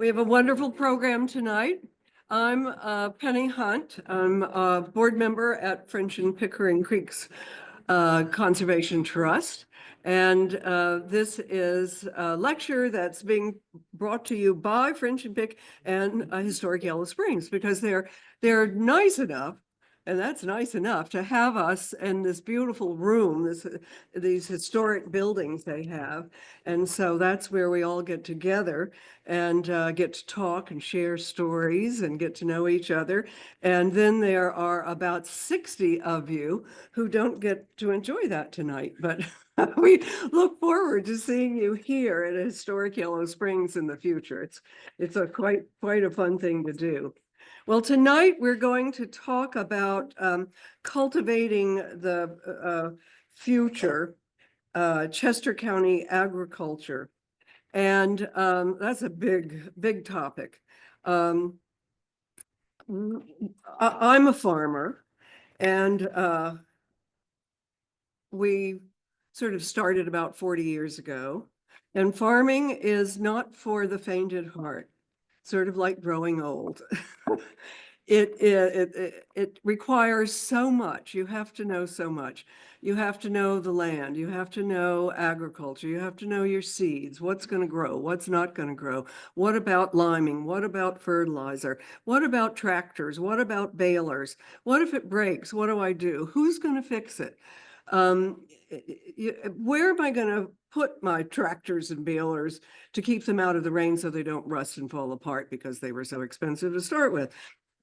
We have a wonderful program tonight. I'm Penny Hunt. I'm a board member at French and Pickering Creeks Conservation Trust. And this is a lecture that's being brought to you by French and Pick and Historic Yellow Springs, because they're nice enough, and that's nice enough, to have us in this beautiful room, these historic buildings they have. And so that's where we all get together and get to talk and share stories and get to know each other. And then there are about 60 of you who don't get to enjoy that tonight, but we look forward to seeing you here at Historic Yellow Springs in the future. It's a quite a fun thing to do. Well, tonight we're going to talk about cultivating the future Chester County agriculture. And that's a big topic. I'm a farmer, and we sort of started about 40 years ago. And farming is not for the faint at heart, sort of like growing old. It requires so much. You have to know so much. You have to know the land. You have to know agriculture. You have to know your seeds, what's going to grow, what's not going to grow. What about liming? What about fertilizer? What about tractors? What about balers? What if it breaks? What do I do? Who's going to fix it? Where am I going to put my tractors and balers to keep them out of the rain so they don't rust and fall apart because they were so expensive to start with?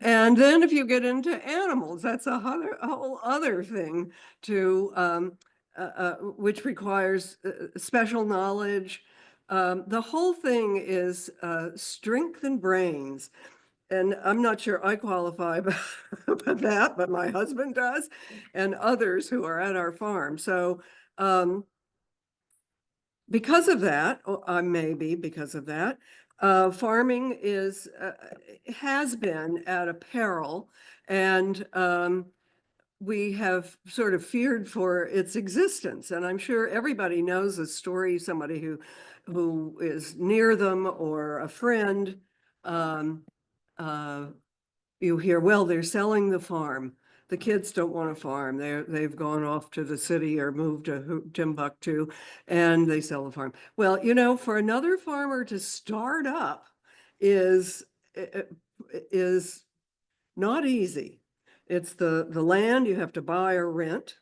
And then if you get into animals, that's a whole other thing to which requires special knowledge. The whole thing is strength and brains. And I'm not sure I qualify for that, but my husband does, and others who are at our farm. So because of that, maybe because of that, farming has been at a peril, and we have sort of feared for its existence. And I'm sure everybody knows a story, somebody who is near them or a friend. You hear, well, they're selling the farm. The kids don't want to farm. They've gone off to the city or moved to Timbuktu, and they sell the farm. Well, for another farmer to start up is not easy. It's the land you have to buy or rent.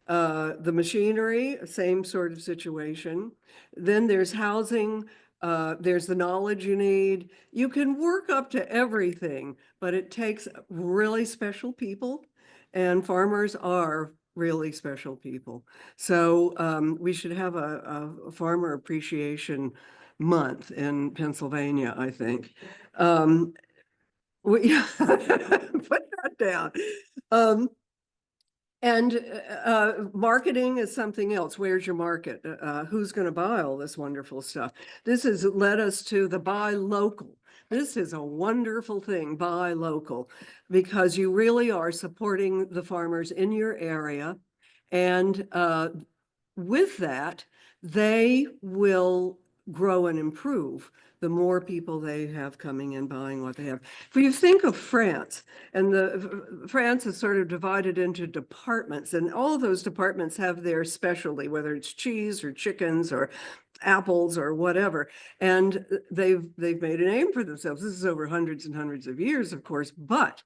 The machinery, same sort of situation. Then there's housing. There's the knowledge you need. You can work up to everything, but it takes really special people, and farmers are really special people. So we should have a farmer appreciation month in Pennsylvania, I think. Put that down. And marketing is something else. Where's your market? Who's going to buy all this wonderful stuff? This has led us to the buy local. This is a wonderful thing, buy local, because you really are supporting the farmers in your area. And with that, they will grow and improve the more people they have coming in buying what they have. If you think of France, and France is sort of divided into departments, and all of those departments have their specialty, whether it's cheese or chickens or apples or whatever, and they've made a name for themselves. This is over hundreds and hundreds of years, of course, but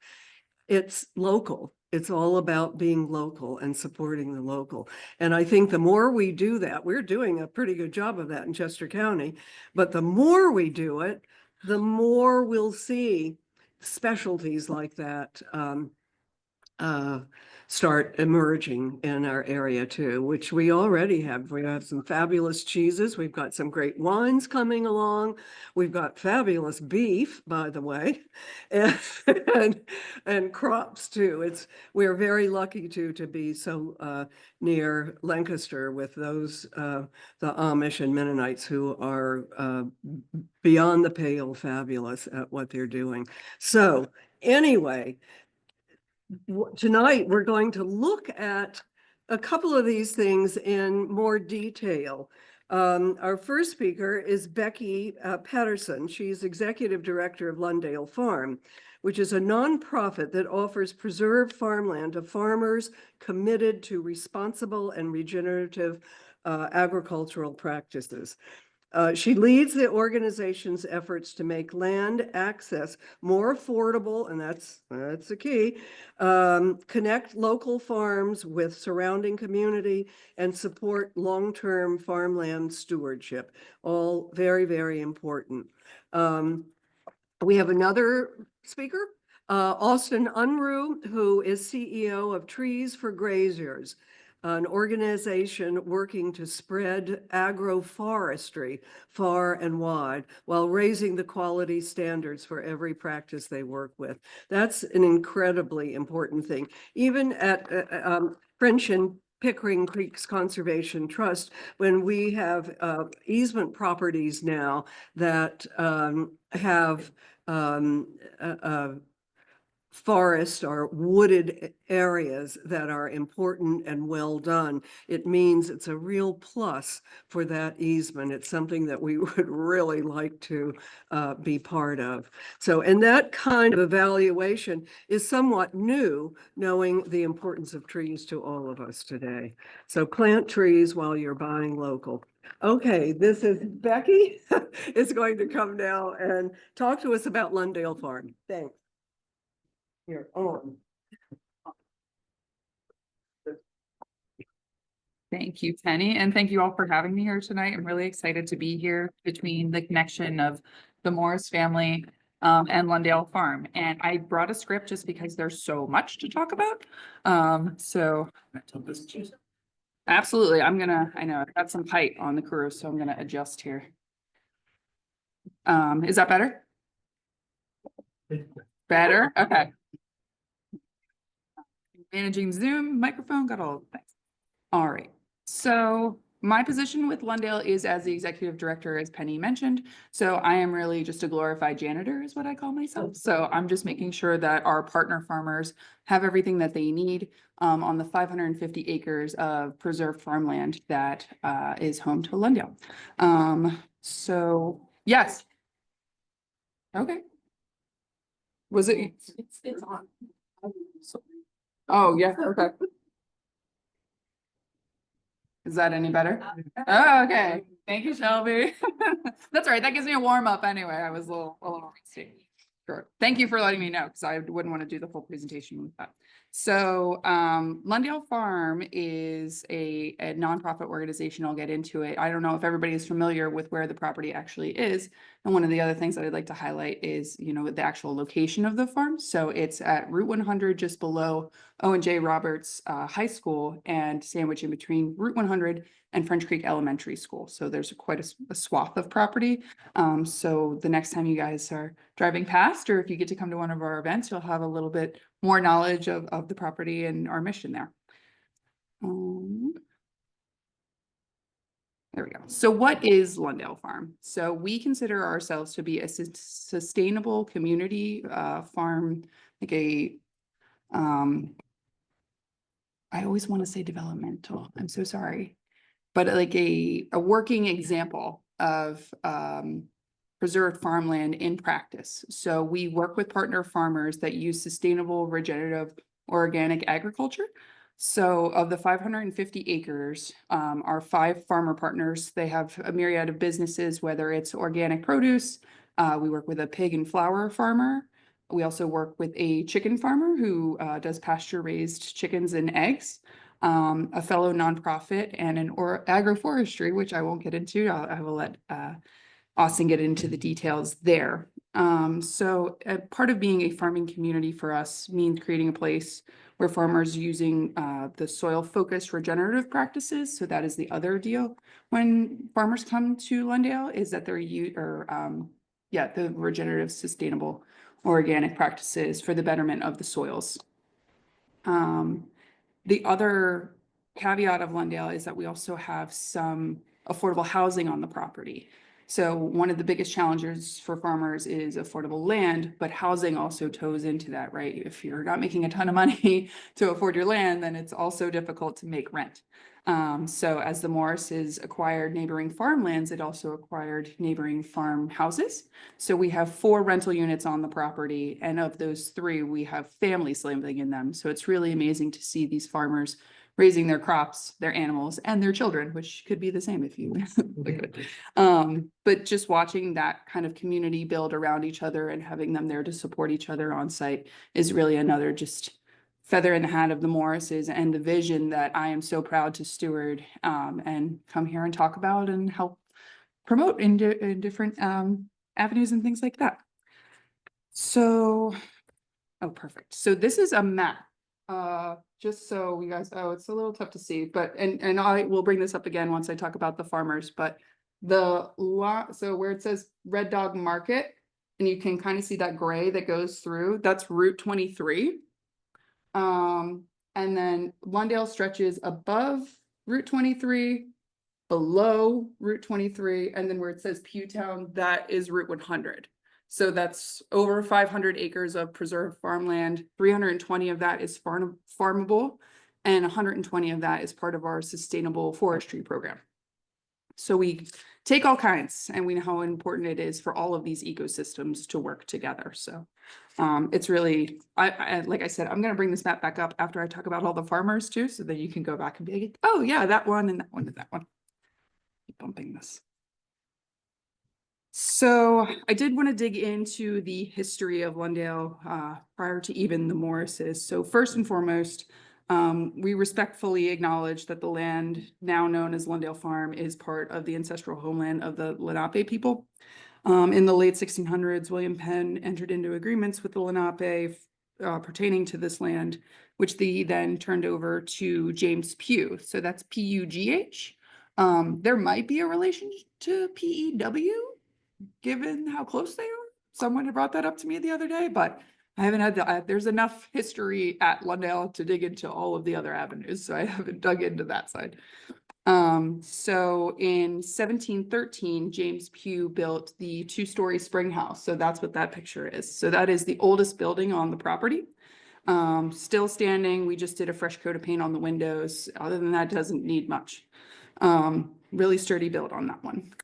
it's local. It's all about being local and supporting the local. And I think the more we do that, we're doing a pretty good job of that in Chester County, but the more we do it, the more we'll see specialties like that start emerging in our area too, which we already have. We have some fabulous cheeses. We've got some great wines coming along. We've got fabulous beef, by the way, and crops too. We're very lucky to be so near Lancaster with those the Amish and Mennonites who are beyond the pale fabulous at what they're doing. So anyway, tonight we're going to look at a couple of these things in more detail. Our first speaker is Becki Patterson. She's executive director of Lundale Farm, which is a nonprofit that offers preserved farmland to farmers committed to responsible and regenerative agricultural practices. She leads the organization's efforts to make land access more affordable, and that's the key, connect local farms with surrounding community, and support long-term farmland stewardship. All very, very important. We have another speaker, Austin Unruh, who is CEO of Trees for Graziers, an organization working to spread agroforestry far and wide while raising the quality standards for every practice they work with. That's an incredibly important thing. Even at French and Pickering Creeks Conservation Trust, when we have easement properties now that have forest or wooded areas that are important and well done, it means it's a real plus for that easement. It's something that we would really like to be part of. So, and that kind of evaluation is somewhat new, knowing the importance of trees to all of us today. So plant trees while you're buying local. Okay, this is Becki is going to come now and talk to us about Lundale Farm. Thanks. You're on. Thank you, Penny, and thank you all for having me here tonight. I'm really excited to be here between the connection of the Morris family and Lundale Farm. And I brought a script just because there's so much to talk about. Absolutely, I know I've got some height on the crew, so I'm gonna adjust here. Is that better? Better? Okay. Managing Zoom, microphone, got all the things. All right. So my position with Lundale is as the executive director, as Penny mentioned. So I am really just a glorified janitor is what I call myself. So I'm just making sure that our partner farmers have everything that they need on the 550 acres of preserved farmland that is home to Lundale. So yes. Okay. Was it? It's on. Oh, yeah, okay. Is that any better? Oh, okay. Thank you, Shelby. That's all right. That gives me a warm up anyway. I was a little rusty. Sure. Thank you for letting me know because I wouldn't want to do the full presentation with that. So Lundale Farm is a nonprofit organization. I'll get into it. I don't know if everybody is familiar with where the property actually is. And one of the other things that I'd like to highlight is, you know, the actual location of the farm. So it's at Route 100, just below O&J Roberts High School and sandwiched in between Route 100 and French Creek Elementary School. So there's quite a swath of property. So the next time you guys are driving past, or if you get to come to one of our events, you'll have a little bit more knowledge of the property and our mission there. There we go. So what is Lundale Farm? So we consider ourselves to be a sustainable community farm, like a, I always want to say developmental. I'm so sorry. But like a working example of preserved farmland in practice. So we work with partner farmers that use sustainable, regenerative, organic agriculture. So of the 550 acres, our 5 farmer partners, they have a myriad of businesses, whether it's organic produce, we work with a pig and flour farmer. We also work with a chicken farmer who does pasture raised chickens and eggs. A fellow nonprofit and an agroforestry, which I won't get into. I will let Austin get into the details there. So part of being a farming community for us means creating a place where farmers using the soil focused regenerative practices. So that is the other deal when farmers come to Lundale, is that they're the regenerative, sustainable, organic practices for the betterment of the soils. The other caveat of Lundale is that we also have some affordable housing on the property. So one of the biggest challenges for farmers is affordable land, but housing also toes into that, right? If you're not making a ton of money to afford your land, then it's also difficult to make rent. So as the Morrises acquired neighboring farmlands, it also acquired neighboring farmhouses. So we have 4 rental units on the property, and of those 3, we have families living in them. So it's really amazing to see these farmers raising their crops, their animals, and their children, which could be the same if you look at it. But just watching that kind of community build around each other and having them there to support each other on site is really another just feather in the hat of the Morrises and the vision that I am so proud to steward and come here and talk about and help promote in different avenues and things like that. So, oh, perfect. So this is a map. Just so you guys, oh, it's a little tough to see, but, and I will bring this up again once I talk about the farmers, but so where it says Red Dog Market, and you can kind of see that gray that goes through, that's Route 23. And then Lundale stretches above Route 23, below Route 23, and then where it says Pewtown, that is Route 100. So that's over 500 acres of preserved farmland. 320 of that is farmable, and 120 of that is part of our sustainable forestry program. So we take all kinds, and we know how important it is for all of these ecosystems to work together. So it's really, like I said, I'm going to bring this map back up after I talk about all the farmers too, so that you can go back and be like, oh yeah, that one and that one and that one. Keep bumping this. So I did want to dig into the history of Lundale prior to even the Morrises. So first and foremost, we respectfully acknowledge that the land now known as Lundale Farm is part of the ancestral homeland of the Lenape people. In the late 1600s, William Penn entered into agreements with the Lenape pertaining to this land, which they then turned over to James Pugh. So that's P-U-G-H. There might be a relation to P-E-W, given how close they are. Someone had brought that up to me the other day, but I haven't had there's enough history at Lundale to dig into all of the other avenues, so I haven't dug into that side. So in 1713, James Pugh built the 2-story spring house. So that's what that picture is. So that is the oldest building on the property. Still standing. We just did a fresh coat of paint on the windows. Other than that, doesn't need much. Really sturdy build on that one.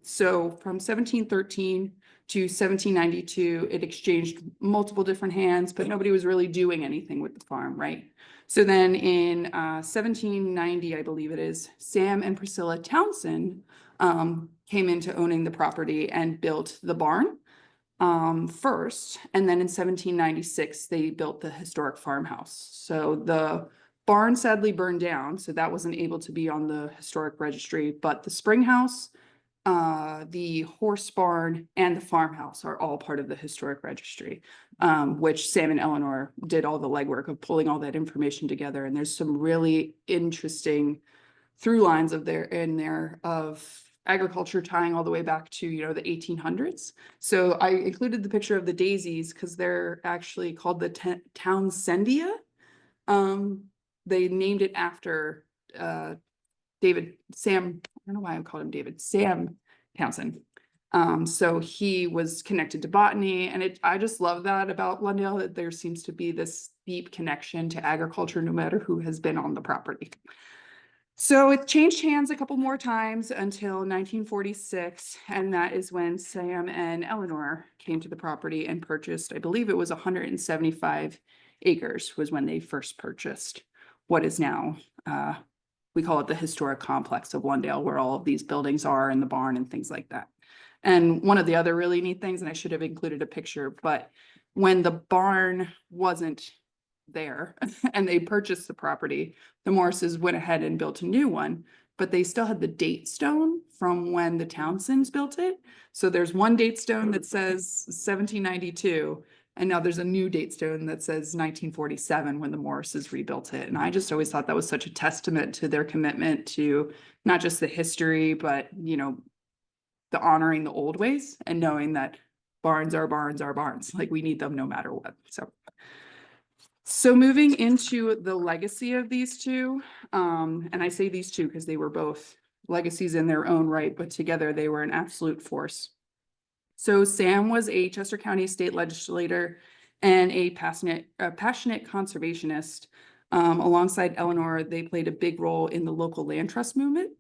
So from 1713 to 1792, it exchanged multiple different hands, but nobody was really doing anything with the farm, right? So then in 1790, I believe it is, Sam and Priscilla Townsend came into owning the property and built the barn first. And then in 1796, they built the historic farmhouse. So the barn sadly burned down, so that wasn't able to be on the historic registry, but the spring house, the horse barn, and the farmhouse are all part of the historic registry, which Sam and Eleanor did all the legwork of pulling all that information together. And there's some really interesting through lines of agriculture tying all the way back to, the 1800s. So I included the picture of the daisies because they're actually called the Townsendia. They named it after Sam, I don't know why I called him David, Sam Townsend. So he was connected to botany, and I just love that about Lundale, that there seems to be this deep connection to agriculture no matter who has been on the property. So it changed hands a couple more times until 1946, and that is when Sam and Eleanor came to the property and purchased, I believe it was 175 acres was when they first purchased what is now, we call it the historic complex of Lundale, where all of these buildings are and the barn and things like that. And one of the other really neat things, and I should have included a picture, but when the barn wasn't there and they purchased the property, the Morrises went ahead and built a new one, but they still had the date stone from when the Townsends built it. So there's one date stone that says 1792, and now there's a new date stone that says 1947 when the Morrises rebuilt it. And I just always thought that was such a testament to their commitment to not just the history, but, the honoring the old ways and knowing that barns are barns are barns. Like, we need them no matter what. So moving into the legacy of these two, and I say these two because they were both legacies in their own right, but together they were an absolute force. So Sam was a Chester County state legislator and a passionate conservationist. Alongside Eleanor, they played a big role in the local land trust movement.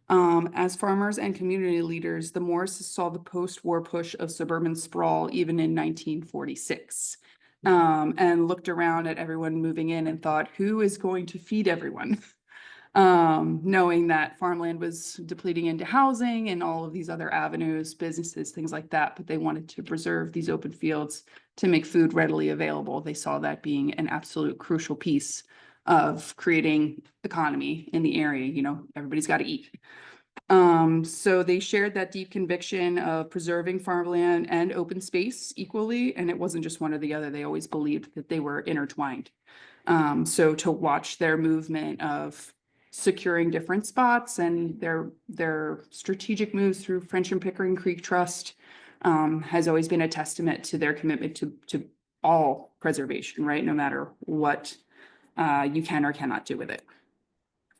As farmers and community leaders, the Morrises saw the post-war push of suburban sprawl even in 1946, and looked around at everyone moving in and thought, who is going to feed everyone? Knowing that farmland was depleting into housing and all of these other avenues, businesses, things like that, but they wanted to preserve these open fields to make food readily available. They saw that being an absolute crucial piece of creating economy in the area. You know, everybody's got to eat. So they shared that deep conviction of preserving farmland and open space equally, and it wasn't just one or the other. They always believed that they were intertwined. So to watch their movement of securing different spots and their strategic moves through French and Pickering Creek Trust has always been a testament to their commitment to all preservation, right? No matter what you can or cannot do with it.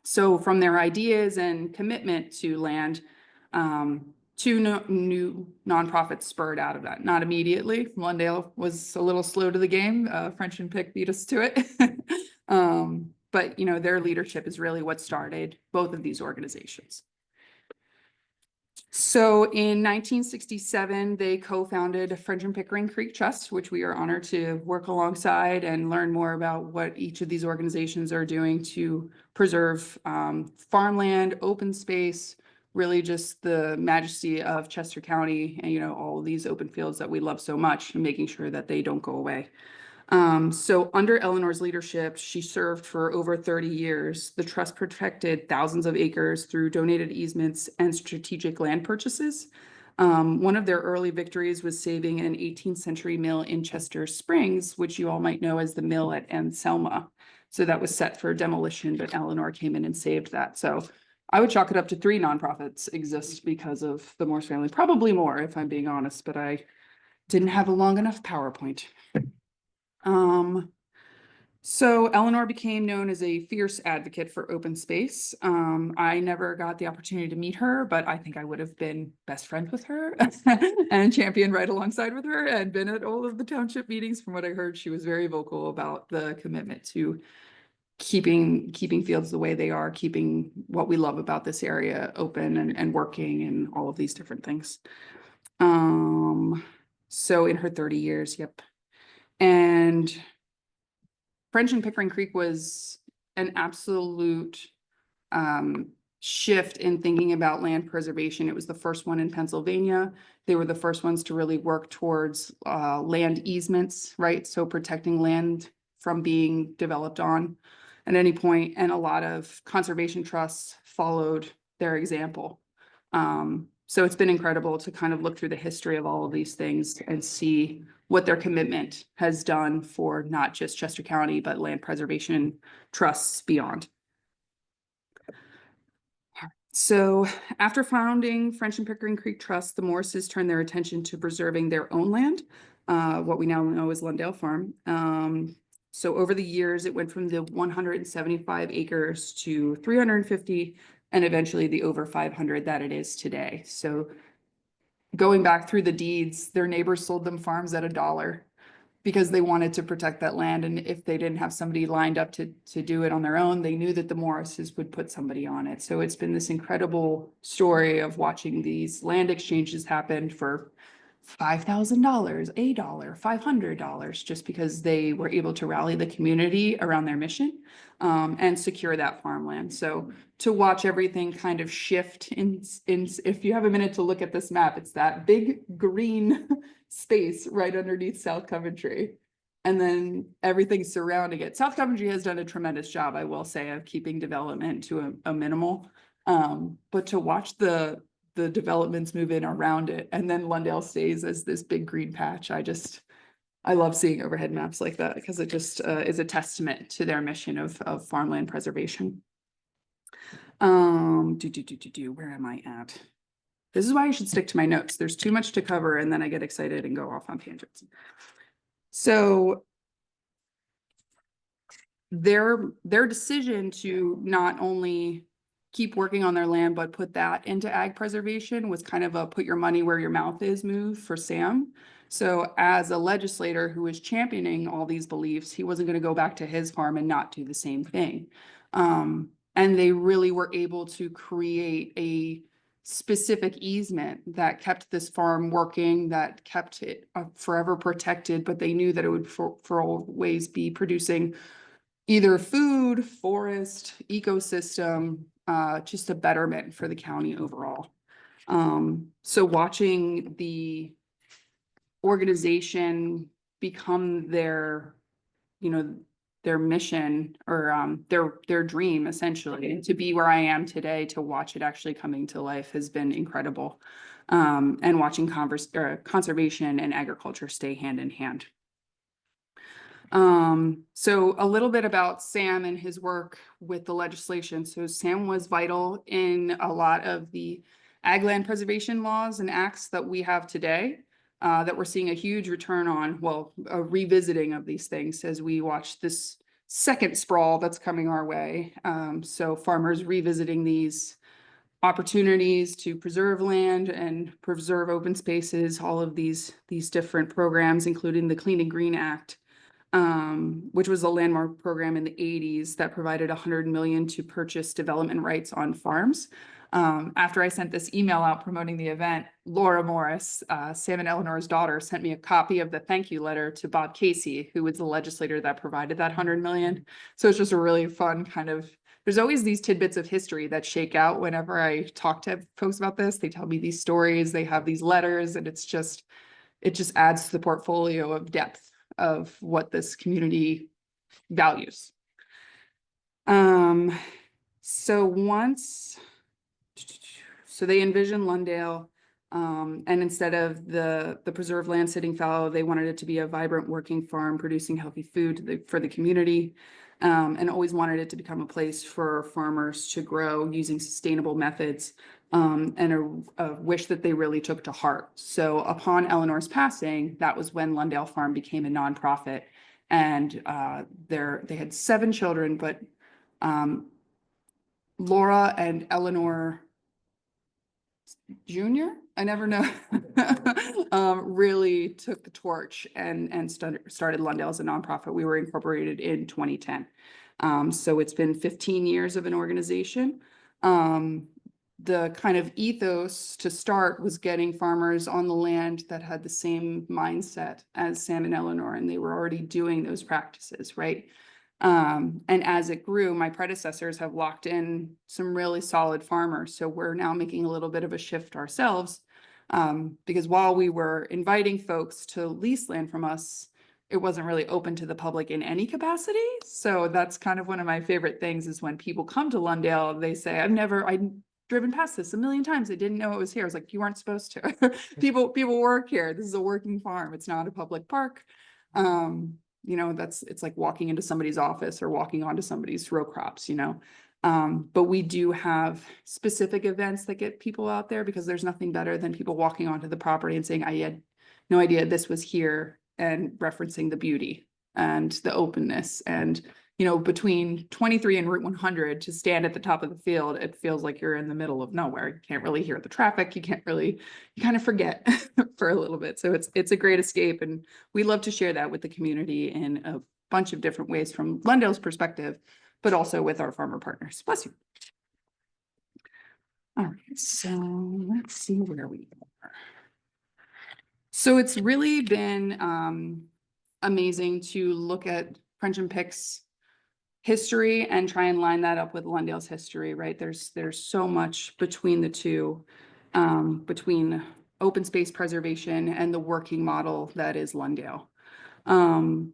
So from their ideas and commitment to land, two new nonprofits spurred out of that. Not immediately. Lundale was a little slow to the game. French and Pick beat us to it. But you know, their leadership is really what started both of these organizations. So in 1967, they co-founded French and Pickering Creek Trust, which we are honored to work alongside and learn more about what each of these organizations are doing to preserve farmland, open space, really just the majesty of Chester County and, you know, all of these open fields that we love so much and making sure that they don't go away. So under Eleanor's leadership, she served for over 30 years. The trust protected thousands of acres through donated easements and strategic land purchases. One of their early victories was saving an 18th century mill in Chester Springs, which you all might know as the mill at Anselma. So that was set for demolition, but Eleanor came in and saved that. So I would chalk it up to 3 nonprofits exist because of the Morris family, probably more if I'm being honest, but I didn't have a long enough PowerPoint. So Eleanor became known as a fierce advocate for open space. I never got the opportunity to meet her, but I think I would have been best friends with her and championed right alongside with her and been at all of the township meetings. From what I heard, she was very vocal about the commitment to keeping fields the way they are, keeping what we love about this area open and working and all of these different things. So in her 30 years, yep. And French and Pickering Creek was an absolute shift in thinking about land preservation. It was the first one in Pennsylvania. They were the first ones to really work towards land easements, right? So protecting land from being developed on at any point, and a lot of conservation trusts followed their example. So it's been incredible to kind of look through the history of all of these things and see what their commitment has done for not just Chester County, but land preservation trusts beyond. So after founding French and Pickering Creek Trust, the Morrises turned their attention to preserving their own land, what we now know as Lundale Farm. So over the years, it went from the 175 acres to 350, and eventually the over 500 that it is today. So going back through the deeds, their neighbors sold them farms at $1 because they wanted to protect that land. And if they didn't have somebody lined up to do it on their own, they knew that the Morrises would put somebody on it. So it's been this incredible story of watching these land exchanges happen for $5,000, $1, $500, just because they were able to rally the community around their mission and secure that farmland. So to watch everything kind of shift in if you have a minute to look at this map, it's that big green space right underneath South Coventry. And then everything surrounding it. South Coventry has done a tremendous job, I will say, of keeping development to a minimal. But to watch the developments move in around it, and then Lundale stays as this big green patch. I love seeing overhead maps like that because it just is a testament to their mission of farmland preservation. Where am I at? This is why I should stick to my notes. There's too much to cover and then I get excited and go off on tangents. So their decision to not only keep working on their land, but put that into ag preservation was kind of a put your money where your mouth is move for Sam. So as a legislator who was championing all these beliefs, he wasn't going to go back to his farm and not do the same thing. And they really were able to create a specific easement that kept this farm working, that kept it forever protected, but they knew that it would for always be producing either food, forest, ecosystem, just a betterment for the county overall. So watching the organization become their, their mission or their dream essentially to be where I am today, to watch it actually coming to life has been incredible. And watching conservation and agriculture stay hand in hand. So a little bit about Sam and his work with the legislation. So Sam was vital in a lot of the ag land preservation laws and acts that we have today, that we're seeing a huge return on, well, a revisiting of these things as we watch this second sprawl that's coming our way. So farmers revisiting these opportunities to preserve land and preserve open spaces, all of these different programs, including the Clean and Green Act, which was a landmark program in the 80s that provided $100 million to purchase development rights on farms. After I sent this email out promoting the event, Laura Morris, Sam and Eleanor's daughter, sent me a copy of the thank you letter to Bob Casey, who was the legislator that provided that $100 million. So it's just a really fun kind of, there's always these tidbits of history that shake out whenever I talk to folks about this. They tell me these stories, they have these letters, and it just adds to the portfolio of depth of what this community values. So they envisioned Lundale, and instead of the preserved land sitting fallow, they wanted it to be a vibrant working farm producing healthy food for the community, and always wanted it to become a place for farmers to grow using sustainable methods, and a wish that they really took to heart. So upon Eleanor's passing, that was when Lundale Farm became a nonprofit, and they had 7 children, but Laura and Eleanor Jr., I never know, really took the torch and started Lundale as a nonprofit. We were incorporated in 2010. So it's been 15 years of an organization. The kind of ethos to start was getting farmers on the land that had the same mindset as Sam and Eleanor, and they were already doing those practices, right? And as it grew, my predecessors have locked in some really solid farmers. So we're now making a little bit of a shift ourselves, because while we were inviting folks to lease land from us, it wasn't really open to the public in any capacity. So that's kind of one of my favorite things is when people come to Lundale, they say, I've driven past this a million times. I didn't know it was here. I was like, you weren't supposed to. People work here. This is a working farm. It's not a public park. It's like walking into somebody's office or walking onto somebody's row crops, but we do have specific events that get people out there, because there's nothing better than people walking onto the property and saying, I had no idea this was here, and referencing the beauty and the openness. And, between 23 and Route 100, to stand at the top of the field, it feels like you're in the middle of nowhere. You can't really hear the traffic. You kind of forget for a little bit. So it's a great escape. And we love to share that with the community in a bunch of different ways from Lundale's perspective, but also with our farmer partners. Bless you. All right, so let's see where we are. So it's really been amazing to look at French and Pick's history and try and line that up with Lundale's history, right? There's so much between the two, between open space preservation and the working model that is Lundale. And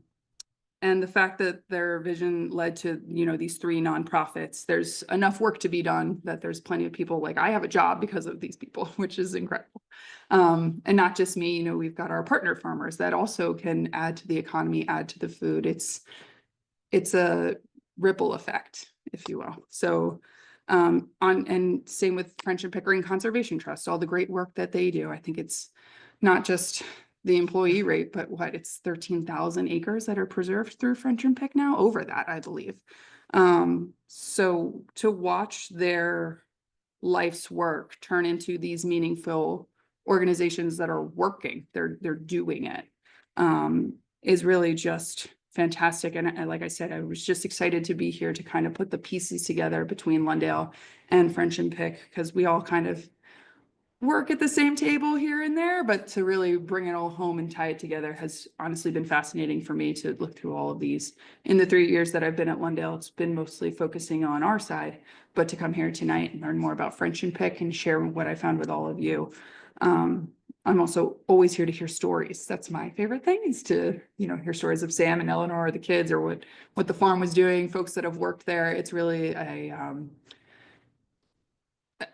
the fact that their vision led to, these 3 nonprofits, there's enough work to be done that there's plenty of people like, I have a job because of these people, which is incredible. And not just me, we've got our partner farmers that also can add to the economy, add to the food. It's a ripple effect, if you will. So, and same with French and Pickering Conservation Trust, all the great work that they do. I think it's not just the employee rate, but it's 13,000 acres that are preserved through French and Pick now, over that, I believe. So to watch their life's work turn into these meaningful organizations that are working, they're doing it, is really just fantastic. And like I said, I was just excited to be here to kind of put the pieces together between Lundale and French and Pick, because we all kind of work at the same table here and there, but to really bring it all home and tie it together has honestly been fascinating for me to look through all of these. In the 3 years that I've been at Lundale, it's been mostly focusing on our side, but to come here tonight and learn more about French and Pick and share what I found with all of you. I'm also always here to hear stories. That's my favorite thing, is to, hear stories of Sam and Eleanor or the kids, or what the farm was doing, folks that have worked there. It's really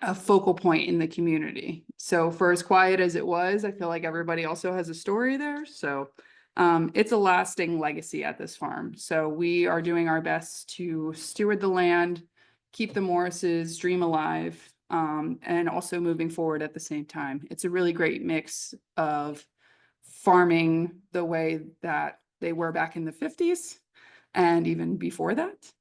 a focal point in the community. So for as quiet as it was, I feel like everybody also has a story there. So it's a lasting legacy at this farm. So we are doing our best to steward the land, keep the Morrises' dream alive, and also moving forward at the same time. It's a really great mix of farming the way that they were back in the 50s and even before that,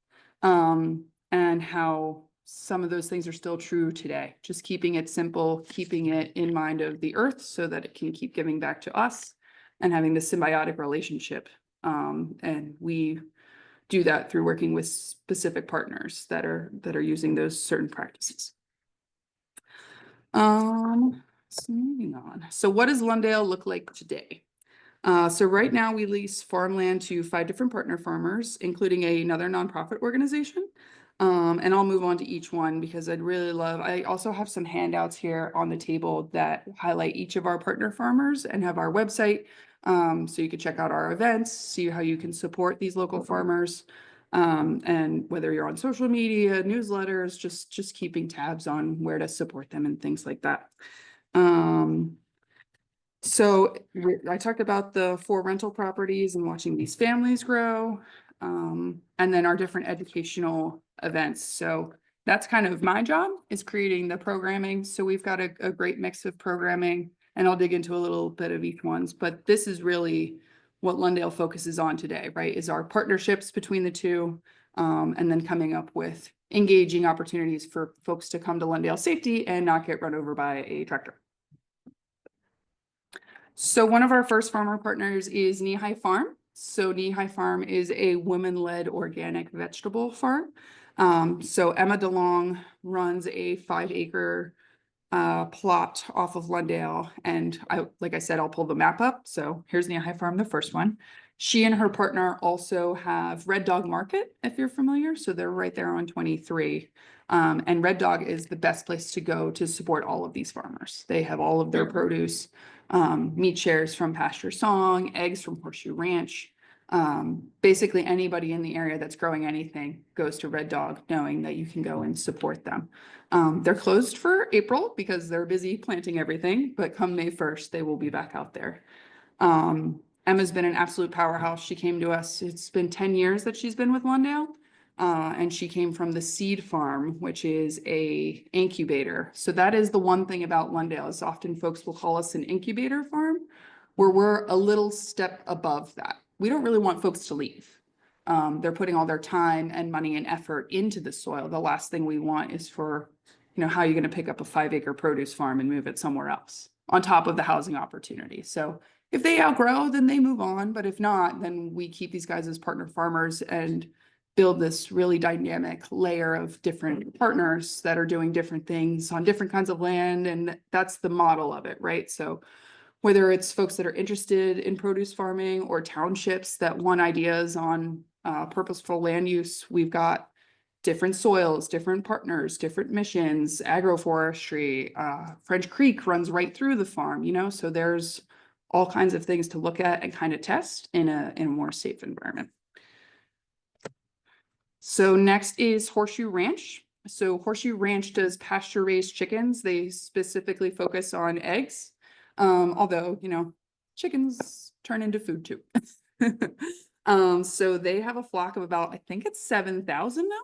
and how some of those things are still true today. Just keeping it simple, keeping it in mind of the earth so that it can keep giving back to us, and having this symbiotic relationship. And we do that through working with specific partners that are using those certain practices. So moving on. So what does Lundale look like today? So right now we lease farmland to 5 different partner farmers, including another nonprofit organization. And I'll move on to each one because I also have some handouts here on the table that highlight each of our partner farmers and have our website. So you can check out our events, see how you can support these local farmers. And whether you're on social media, newsletters, just keeping tabs on where to support them and things like that. So I talked about the 4 rental properties and watching these families grow, and then our different educational events. So that's kind of my job, is creating the programming. So we've got a great mix of programming, and I'll dig into a little bit of each ones, but this is really what Lundale focuses on today, right? Is our partnerships between the two, and then coming up with engaging opportunities for folks to come to Lundale Safety and not get run over by a tractor. So one of our first farmer partners is Lundale Farm. So Lundale Farm is a women-led organic vegetable farm. So Emma DeLong runs a 5-acre plot off of Lundale. And like I said, I'll pull the map up. So here's Lundale Farm, the first one. She and her partner also have Red Dog Market, if you're familiar. So they're right there on 23. And Red Dog is the best place to go to support all of these farmers. They have all of their produce, meat shares from Pasture Song, eggs from Horseshoe Ranch. Basically anybody in the area that's growing anything goes to Red Dog, knowing that you can go and support them. They're closed for April because they're busy planting everything, but come May 1st, they will be back out there. Emma's been an absolute powerhouse. She came to us, it's been 10 years that she's been with Lundale. And she came from the Seed Farm, which is a incubator. So that is the one thing about Lundale, is often folks will call us an incubator farm, where we're a little step above that. We don't really want folks to leave. They're putting all their time and money and effort into the soil. The last thing we want is for, how you're going to pick up a 5-acre produce farm and move it somewhere else on top of the housing opportunity. So if they outgrow, then they move on. But if not, then we keep these guys as partner farmers and build this really dynamic layer of different partners that are doing different things on different kinds of land. And that's the model of it, right? So whether it's folks that are interested in produce farming or townships that want ideas on purposeful land use, we've got different soils, different partners, different missions, agroforestry. French Creek runs right through the farm, so there's all kinds of things to look at and kind of test in a more safe environment. So next is Horseshoe Ranch. So Horseshoe Ranch does pasture raised chickens. They specifically focus on eggs. Although, chickens turn into food too. So they have a flock of about, I think it's 7,000 now,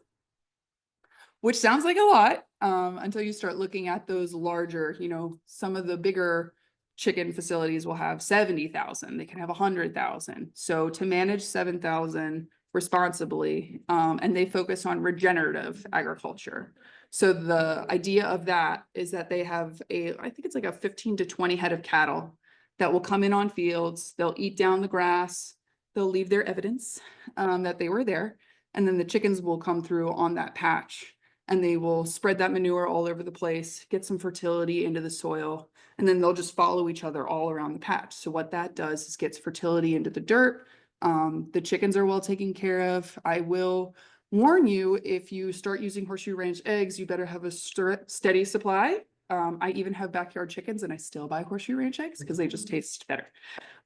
which sounds like a lot, until you start looking at those larger, some of the bigger chicken facilities will have 70,000. They can have 100,000. So to manage 7,000 responsibly, and they focus on regenerative agriculture. So the idea of that is that they have I think it's like a 15 to 20 head of cattle that will come in on fields, they'll eat down the grass, they'll leave their evidence that they were there, and then the chickens will come through on that patch and they will spread that manure all over the place, get some fertility into the soil, and then they'll just follow each other all around the patch. So what that does is gets fertility into the dirt. The chickens are well taken care of. I will warn you, if you start using horseshoe ranch eggs, you better have a steady supply. I even have backyard chickens and I still buy horseshoe ranch eggs because they just taste better.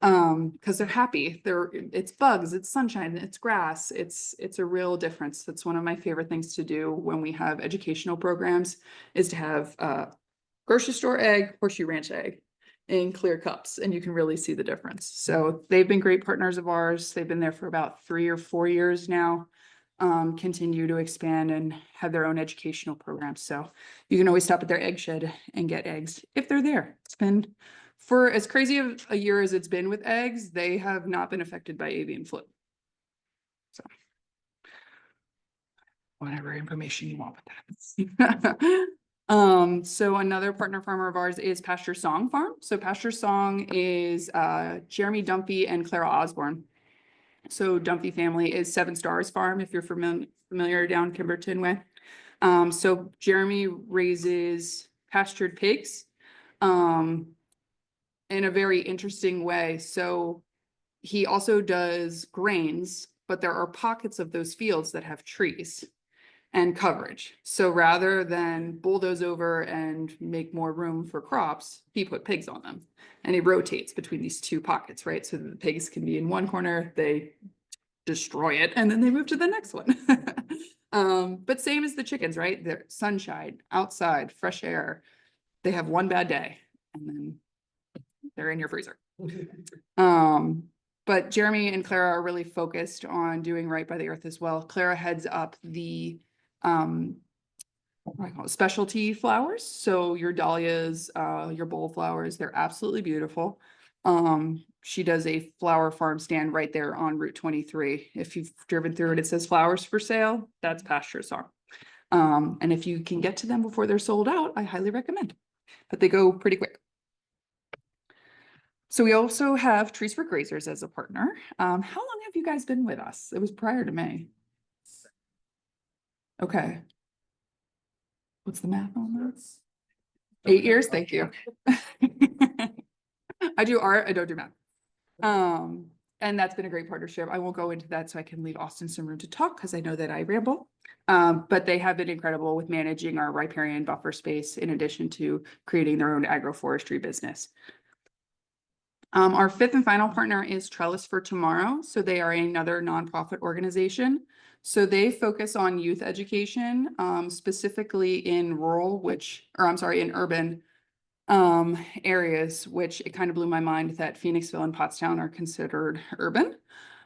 Because they're happy. It's bugs, it's sunshine, it's grass, it's a real difference. That's one of my favorite things to do when we have educational programs, is to have grocery store egg, horseshoe ranch egg in clear cups, and you can really see the difference. So they've been great partners of ours. They've been there for about 3 or 4 years now. Continue to expand and have their own educational programs. So you can always stop at their egg shed and get eggs if they're there. It's been, for as crazy of a year as it's been with eggs, they have not been affected by avian flu. So whatever information you want with that. So another partner farmer of ours is Pasture Song Farm. So Pasture Song is Jeremy Dumpy and Clara Osborne. So Dumpy family is 7 Stars Farm, if you're familiar down Kimberton way. So Jeremy raises pastured pigs in a very interesting way. So he also does grains, but there are pockets of those fields that have trees and coverage. So rather than bulldoze over and make more room for crops, he put pigs on them. And he rotates between these 2 pockets, right? So the pigs can be in one corner, they destroy it, and then they move to the next one. But same as the chickens, right? They're sunshine, outside, fresh air. They have one bad day, and then they're in your freezer. But Jeremy and Clara are really focused on doing right by the earth as well. Clara heads up the what do I call it? Specialty flowers. So your dahlias, your bowl flowers, they're absolutely beautiful. She does a flower farm stand right there on Route 23. If you've driven through it, it says flowers for sale. That's Pasture Song. And if you can get to them before they're sold out, I highly recommend, but they go pretty quick. So we also have Trees for Graziers as a partner. How long have you guys been with us? It was prior to May. Okay. What's the math on that? 8 years, thank you. I do art, I don't do math. And that's been a great partnership. I won't go into that so I can leave Austin some room to talk because I know that I ramble. But they have been incredible with managing our riparian buffer space in addition to creating their own agroforestry business. Our 5th and final partner is Trellis for Tomorrow. So they are another nonprofit organization. So they focus on youth education, specifically in in urban areas, which it kind of blew my mind that Phoenixville and Pottstown are considered urban.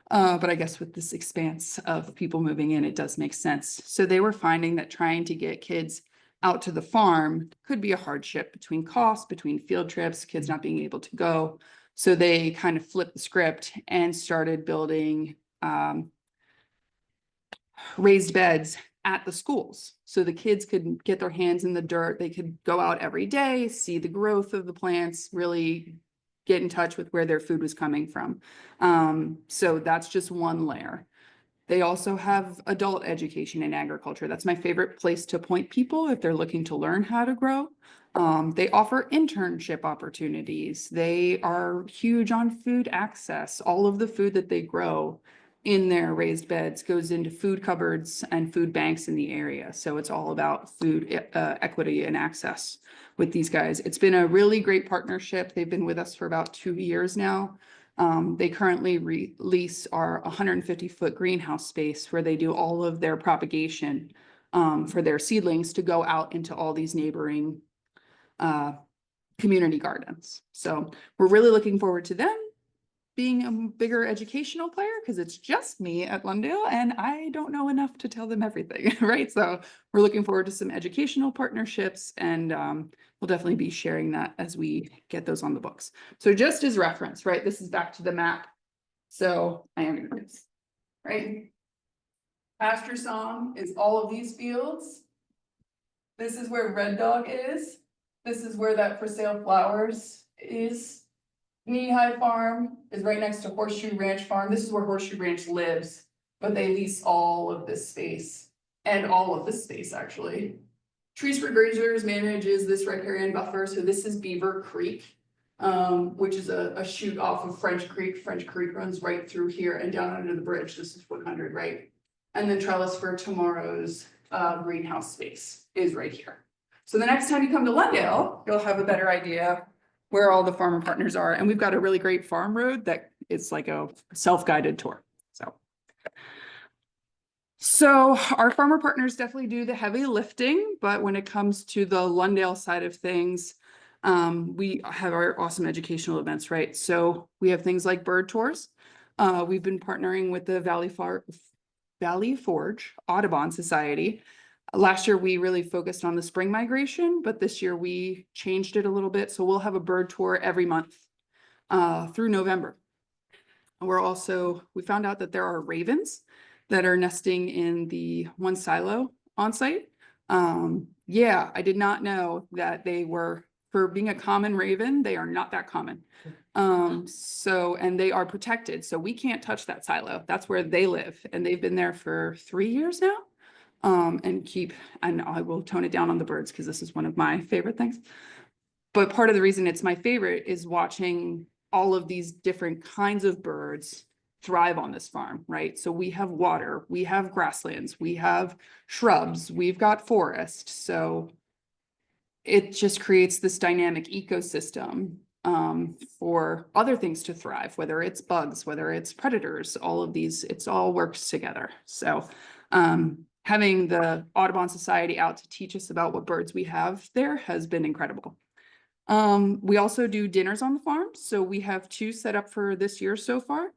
But I guess with this expanse of people moving in, it does make sense. So they were finding that trying to get kids out to the farm could be a hardship between costs, between field trips, kids not being able to go. So they kind of flipped the script and started building raised beds at the schools. So the kids could get their hands in the dirt. They could go out every day, see the growth of the plants, really get in touch with where their food was coming from. So that's just one layer. They also have adult education in agriculture. That's my favorite place to point people if they're looking to learn how to grow. They offer internship opportunities. They are huge on food access. All of the food that they grow in their raised beds goes into food cupboards and food banks in the area. So it's all about food equity and access with these guys. It's been a really great partnership. They've been with us for about 2 years now. They currently lease our 150-foot greenhouse space where they do all of their propagation for their seedlings to go out into all these neighboring community gardens. So we're really looking forward to them being a bigger educational player because it's just me at Lundale and I don't know enough to tell them everything, right? So we're looking forward to some educational partnerships and we'll definitely be sharing that as we get those on the books. So just as reference, right? This is back to the map. So I am going to do this, right? Pasture Song is all of these fields. This is where Red Dog is. This is where that For Sale Flowers is. Knee High Farm is right next to Horseshoe Ranch Farm. This is where Horseshoe Ranch lives, but they lease all of this space and all of this space actually. Trees for Graziers manages this riparian buffer. So this is Beaver Creek, which is a chute off of French Creek. French Creek runs right through here and down under the bridge. This is 100, right? And then Trellis for Tomorrow's greenhouse space is right here. So the next time you come to Lundale, you'll have a better idea where all the farmer partners are. And we've got a really great farm road that it's like a self-guided tour. So our farmer partners definitely do the heavy lifting, but when it comes to the Lundale side of things, we have our awesome educational events, right? So we have things like bird tours. We've been partnering with the Valley Forge Audubon Society. Last year, we really focused on the spring migration, but this year we changed it a little bit. So we'll have a bird tour every month through November. We found out that there are ravens that are nesting in the one silo on site. Yeah, I did not know that they were, for being a common raven, they are not that common. And they are protected. So we can't touch that silo. That's where they live. And they've been there for 3 years now. And I will tone it down on the birds because this is one of my favorite things. But part of the reason it's my favorite is watching all of these different kinds of birds thrive on this farm, right? So we have water, we have grasslands, we have shrubs, we've got forest. So it just creates this dynamic ecosystem for other things to thrive, whether it's bugs, whether it's predators, all of these, it's all works together. So having the Audubon Society out to teach us about what birds we have there has been incredible. We also do dinners on the farm. So we have 2 set up for this year so far.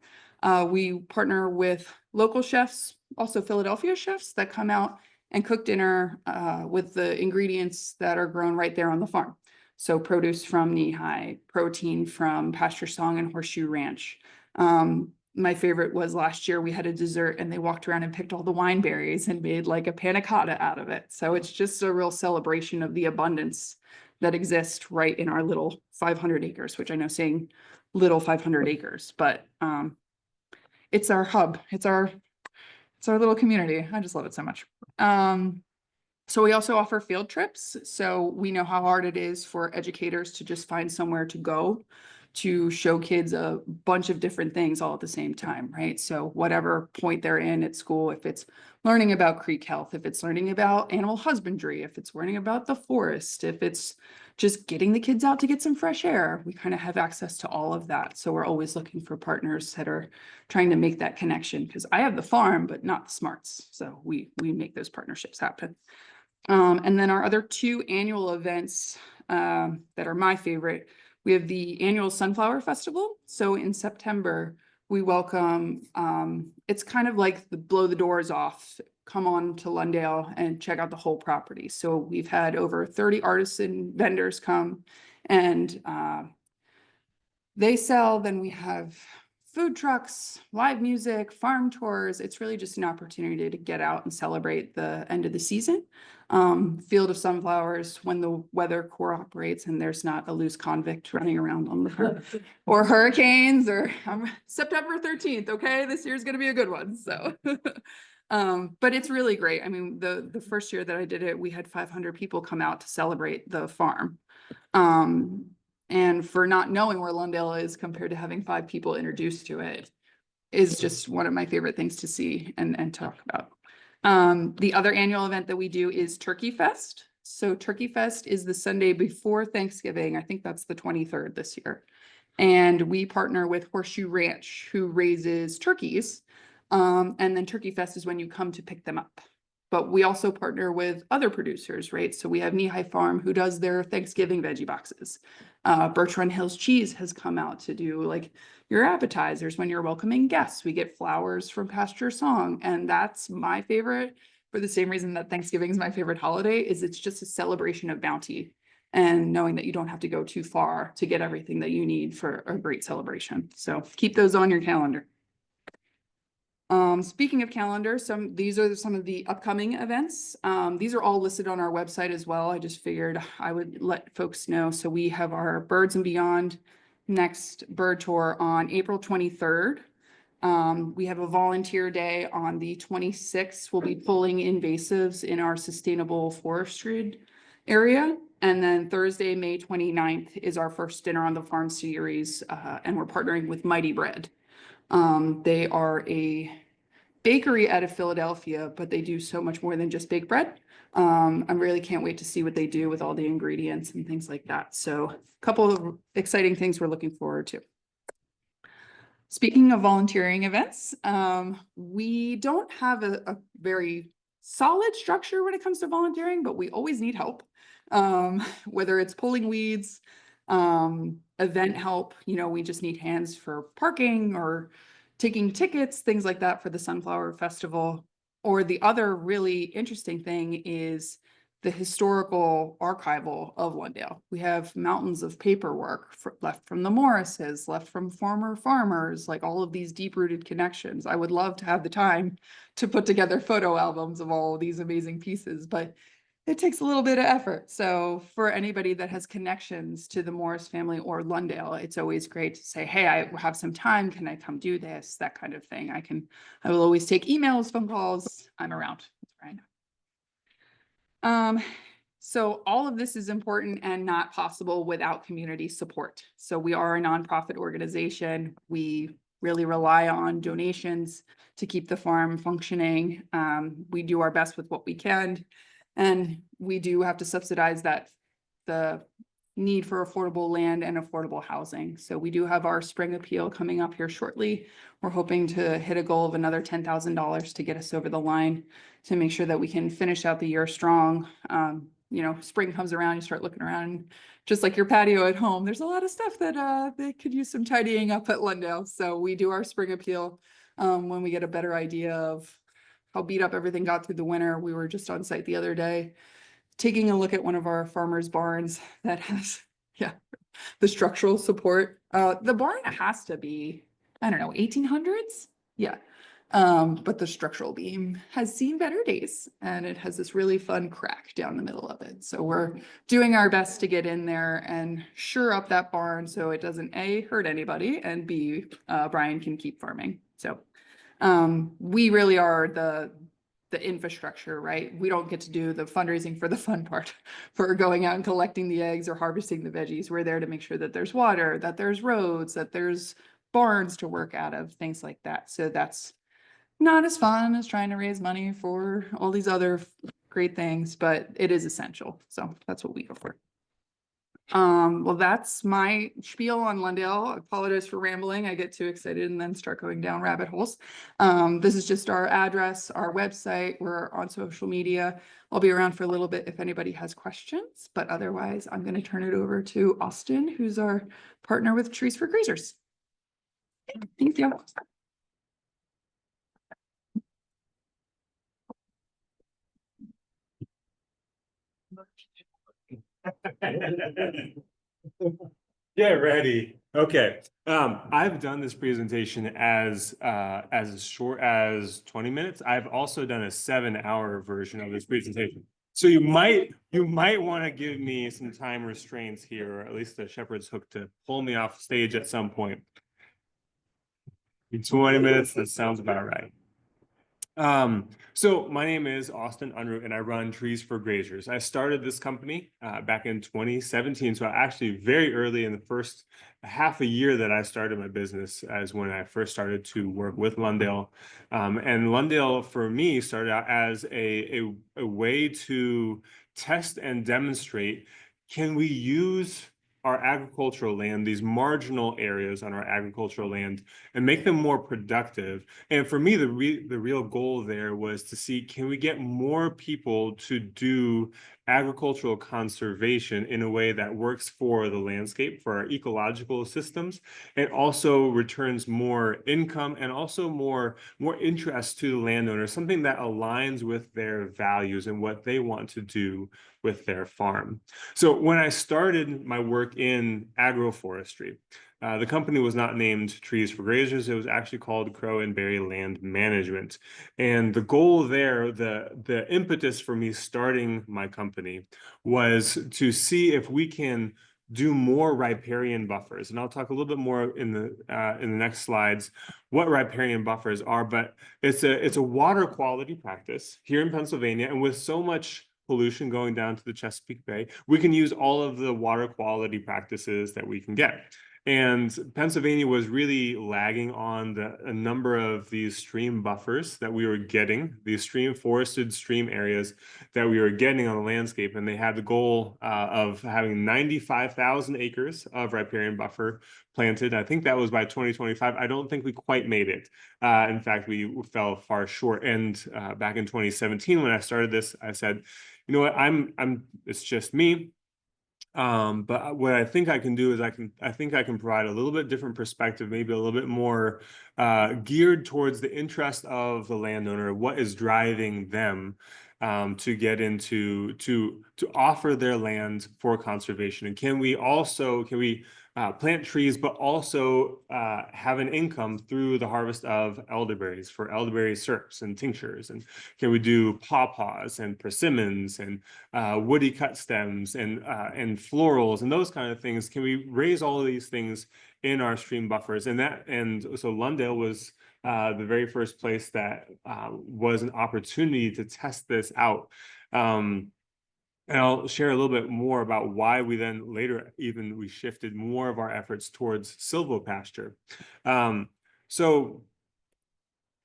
We partner with local chefs, also Philadelphia chefs that come out and cook dinner with the ingredients that are grown right there on the farm. So produce from Knee High, protein from Pasture Song and Horseshoe Ranch. My favorite was last year we had a dessert and they walked around and picked all the wine berries and made like a panna cotta out of it. So it's just a real celebration of the abundance that exists right in our little 500 acres, which I know saying little 500 acres, but it's our hub. It's our little community. I just love it so much. So we also offer field trips. So we know how hard it is for educators to just find somewhere to go to show kids a bunch of different things all at the same time, right? So whatever point they're in at school, if it's learning about creek health, if it's learning about animal husbandry, if it's learning about the forest, if it's just getting the kids out to get some fresh air, we kind of have access to all of that. So we're always looking for partners that are trying to make that connection, because I have the farm, but not the smarts. So we make those partnerships happen. And then our other 2 annual events that are my favorite, we have the annual Sunflower Festival. So in September, we welcome, it's kind of like the blow the doors off, come on to Lundale and check out the whole property. So we've had over 30 artisan vendors come and they sell. Then we have food trucks, live music, farm tours. It's really just an opportunity to get out and celebrate the end of the season. Field of sunflowers when the weather cooperates and there's not a loose convict running around on the farm or hurricanes or September 13th. Okay, this year's going to be a good one. So, but it's really great. I mean, the first year that I did it, we had 500 people come out to celebrate the farm. And for not knowing where Lundale is compared to having 5 people introduced to it is just one of my favorite things to see and talk about. The other annual event that we do is Turkey Fest. So Turkey Fest is the Sunday before Thanksgiving. I think that's the 23rd this year. And we partner with Horseshoe Ranch, who raises turkeys. And then Turkey Fest is when you come to pick them up. But we also partner with other producers, right? So we have Knee High Farm, who does their Thanksgiving veggie boxes. Birch Run Hills Cheese has come out to do like your appetizers when you're welcoming guests. We get flowers from Pasture Song, and that's my favorite for the same reason that Thanksgiving is my favorite holiday, is it's just a celebration of bounty and knowing that you don't have to go too far to get everything that you need for a great celebration. So keep those on your calendar. Speaking of calendar, these are some of the upcoming events. These are all listed on our website as well. I just figured I would let folks know. So we have our Birds and Beyond next bird tour on April 23rd. We have a volunteer day on the 26th. We'll be pulling invasives in our sustainable forestry area. And then Thursday, May 29th is our first Dinner on the Farm series, and we're partnering with Mighty Bread. They are a bakery out of Philadelphia, but they do so much more than just bake bread. I really can't wait to see what they do with all the ingredients and things like that. So a couple of exciting things we're looking forward to. Speaking of volunteering events, we don't have a very solid structure when it comes to volunteering, but we always need help. Whether it's pulling weeds, event help, we just need hands for parking or taking tickets, things like that for the Sunflower Festival. Or the other really interesting thing is the historical archival of Lundale. We have mountains of paperwork left from the Morrises, left from former farmers, like all of these deep-rooted connections. I would love to have the time to put together photo albums of all of these amazing pieces, but it takes a little bit of effort. So for anybody that has connections to the Morris family or Lundale, it's always great to say, hey, I have some time. Can I come do this? That kind of thing. I will always take emails, phone calls. I'm around. That's where I know. So all of this is important and not possible without community support. So we are a nonprofit organization. We really rely on donations to keep the farm functioning. We do our best with what we can. And we do have to subsidize the need for affordable land and affordable housing. So we do have our spring appeal coming up here shortly. We're hoping to hit a goal of another $10,000 to get us over the line to make sure that we can finish out the year strong. Spring comes around, you start looking around, just like your patio at home, there's a lot of stuff that they could use some tidying up at Lundale. So we do our spring appeal when we get a better idea of how beat up everything got through the winter. We were just on site the other day, taking a look at one of our farmers' barns that has, the structural support. The barn has to be, I don't know, 1800s? Yeah. But the structural beam has seen better days and it has this really fun crack down the middle of it. So we're doing our best to get in there and shore up that barn so it doesn't A, hurt anybody, and B, Brian can keep farming. So we really are the infrastructure, right? We don't get to do the fundraising for the fun part for going out and collecting the eggs or harvesting the veggies. We're there to make sure that there's water, that there's roads, that there's barns to work out of, things like that. So that's not as fun as trying to raise money for all these other great things, but it is essential. So that's what we go for. Well, that's my spiel on Lundale. I apologize for rambling. I get too excited and then start going down rabbit holes. This is just our address, our website. We're on social media. I'll be around for a little bit if anybody has questions, but otherwise I'm going to turn it over to Austin, who's our partner with Trees for Graziers. Thank you. Get ready. Okay. I've done this presentation as short as 20 minutes. I've also done a 7-hour version of this presentation. So you might want to give me some time restraints here, or at least a shepherd's hook to pull me off stage at some point. 20 minutes, that sounds about right. So my name is Austin Unruh and I run Trees for Graziers. I started this company back in 2017. So actually very early in the first half a year that I started my business as when I first started to work with Lundale. And Lundale for me started out as a way to test and demonstrate, can we use our agricultural land, these marginal areas on our agricultural land, and make them more productive. And for me, the real goal there was to see, can we get more people to do agricultural conservation in a way that works for the landscape, for our ecological systems, and also returns more income and also more interest to the landowner, something that aligns with their values and what they want to do with their farm. So when I started my work in agroforestry, the company was not named Trees for Graziers. It was actually called Crow and Berry Land Management. And the goal there, the impetus for me starting my company was to see if we can do more riparian buffers. And I'll talk a little bit more in the next slides what riparian buffers are, but it's a water quality practice here in Pennsylvania. And with so much pollution going down to the Chesapeake Bay, we can use all of the water quality practices that we can get. And Pennsylvania was really lagging on a number of these stream buffers that we were getting, these forested stream areas that we were getting on the landscape. And they had the goal of having 95,000 acres of riparian buffer planted. I think that was by 2025. I don't think we quite made it. In fact, we fell far short. And back in 2017, when I started this, I said, you know what, it's just me. But what I think I can do is I think I can provide a little bit different perspective, maybe a little bit more geared towards the interest of the landowner, what is driving them to get into to offer their land for conservation. And can we plant trees, but also have an income through the harvest of elderberries for elderberry syrups and tinctures? And can we do pawpaws and persimmons and woody cut stems and florals and those kind of things? Can we raise all of these things in our stream buffers? And so Lundale was the very first place that was an opportunity to test this out. And I'll share a little bit more about why we then later we shifted more of our efforts towards silvopasture. So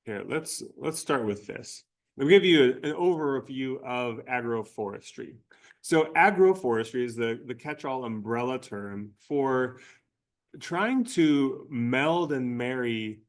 here, let's start with this. Let me give you an overview of agroforestry. So agroforestry is the catch-all umbrella term for trying to meld and marry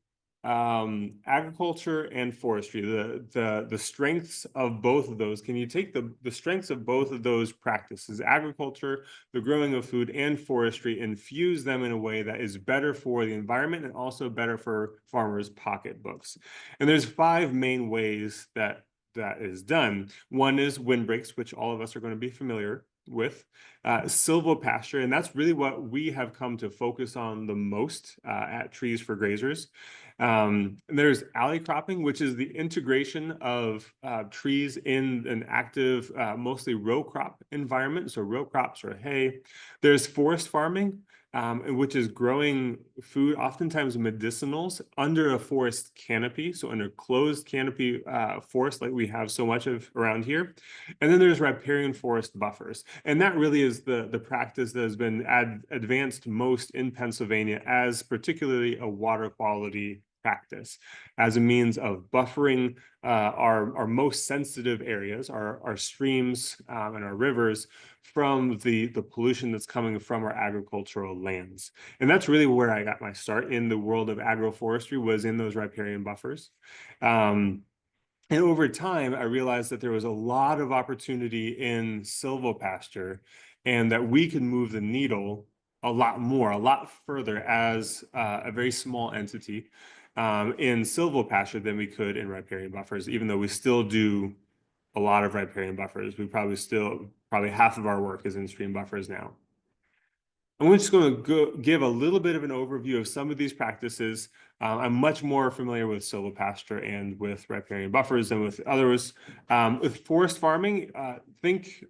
agriculture and forestry, the strengths of both of those. Can you take the strengths of both of those practices, agriculture, the growing of food, and forestry, and fuse them in a way that is better for the environment and also better for farmers' pocketbooks? And there's 5 main ways that is done. One is windbreaks, which all of us are going to be familiar with, silvopasture, and that's really what we have come to focus on the most at Trees for Graziers. There's alley cropping, which is the integration of trees in an active, mostly row crop environment. So row crops or hay. There's forest farming, which is growing food, oftentimes medicinals, under a forest canopy, so under closed canopy forest like we have so much of around here. And then there's riparian forest buffers. And that really is the practice that has been advanced most in Pennsylvania as particularly a water quality practice, as a means of buffering our most sensitive areas, our streams and our rivers, from the pollution that's coming from our agricultural lands. And that's really where I got my start in the world of agroforestry, was in those riparian buffers. And over time, I realized that there was a lot of opportunity in silvopasture, and that we could move the needle a lot further as a very small entity in silvopasture than we could in riparian buffers, even though we still do a lot of riparian buffers. We probably half of our work is in stream buffers now. I'm just going to give a little bit of an overview of some of these practices. I'm much more familiar with silvopasture and with riparian buffers than with others. With forest farming, think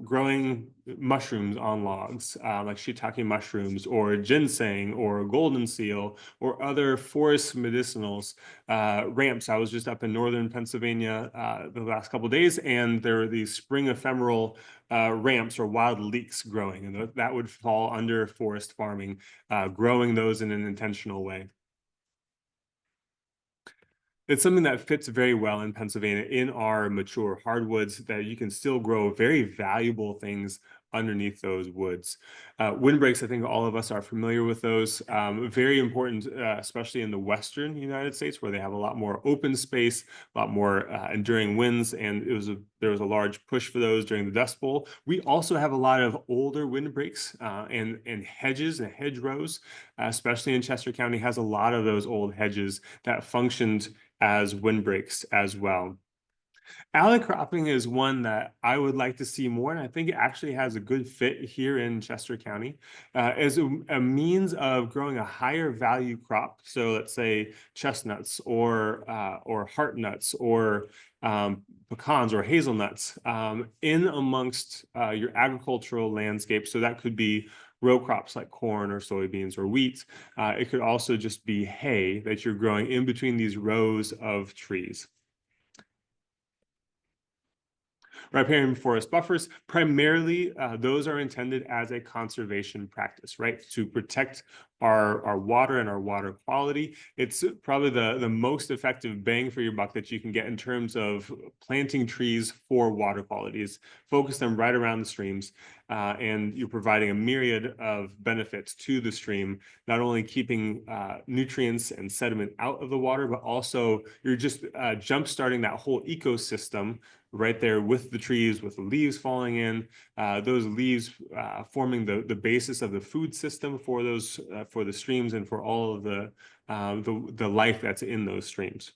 growing mushrooms on logs, like shiitake mushrooms or ginseng or golden seal or other forest medicinals. Ramps. I was just up in northern Pennsylvania the last couple of days, and there were these spring ephemeral ramps or wild leeks growing, and that would fall under forest farming, growing those in an intentional way. It's something that fits very well in Pennsylvania in our mature hardwoods, that you can still grow very valuable things underneath those woods. Windbreaks, I think all of us are familiar with those. Very important, especially in the western United States, where they have a lot more open space, a lot more enduring winds, and there was a large push for those during the Dust Bowl. We also have a lot of older windbreaks and hedges and hedgerows, especially in Chester County, has a lot of those old hedges that functioned as windbreaks as well. Alley cropping is one that I would like to see more, and I think it actually has a good fit here in Chester County as a means of growing a higher value crop. So let's say chestnuts or heart nuts or pecans or hazelnuts in amongst your agricultural landscape. So that could be row crops like corn or soybeans or wheat. It could also just be hay that you're growing in between these rows of trees. Riparian forest buffers, primarily those are intended as a conservation practice, right? To protect our water and our water quality. It's probably the most effective bang for your buck that you can get in terms of planting trees for water qualities. Focus them right around the streams, and you're providing a myriad of benefits to the stream, not only keeping nutrients and sediment out of the water, but also you're just jump-starting that whole ecosystem right there with the trees, with the leaves falling in, those leaves forming the basis of the food system for those for the streams and for all of the life that's in those streams.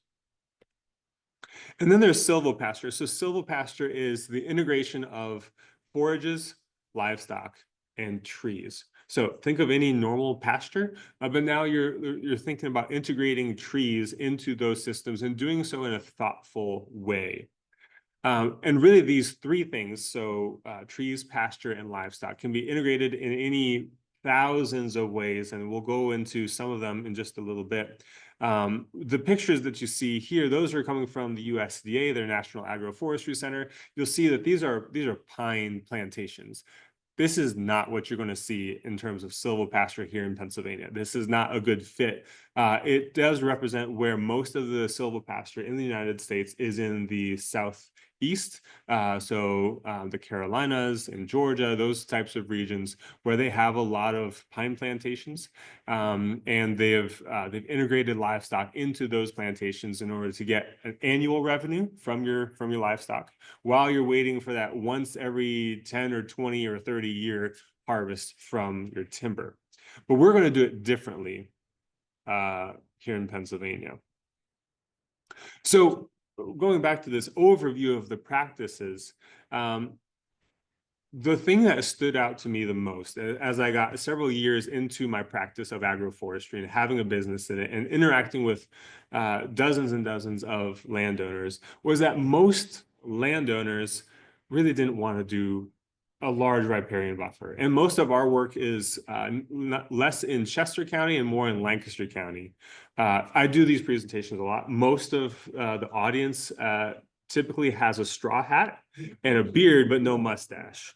And then there's silvopasture. So silvopasture is the integration of forages, livestock, and trees. So think of any normal pasture, but now you're thinking about integrating trees into those systems and doing so in a thoughtful way. And really these three things, so trees, pasture, and livestock, can be integrated in any thousands of ways, and we'll go into some of them in just a little bit. The pictures that you see here, those are coming from the USDA, their National Agroforestry Center. You'll see that these are pine plantations. This is not what you're going to see in terms of silvopasture here in Pennsylvania. This is not a good fit. It does represent where most of the silvopasture in the United States is in the southeast. So the Carolinas and Georgia, those types of regions where they have a lot of pine plantations, and they've integrated livestock into those plantations in order to get an annual revenue from your livestock, while you're waiting for that once every 10 or 20 or 30-year harvest from your timber. But we're going to do it differently here in Pennsylvania. So going back to this overview of the practices, the thing that stood out to me the most as I got several years into my practice of agroforestry and having a business in it and interacting with dozens and dozens of landowners was that most landowners really didn't want to do a large riparian buffer. And most of our work is less in Chester County and more in Lancaster County. I do these presentations a lot. Most of the audience typically has a straw hat and a beard, but no mustache.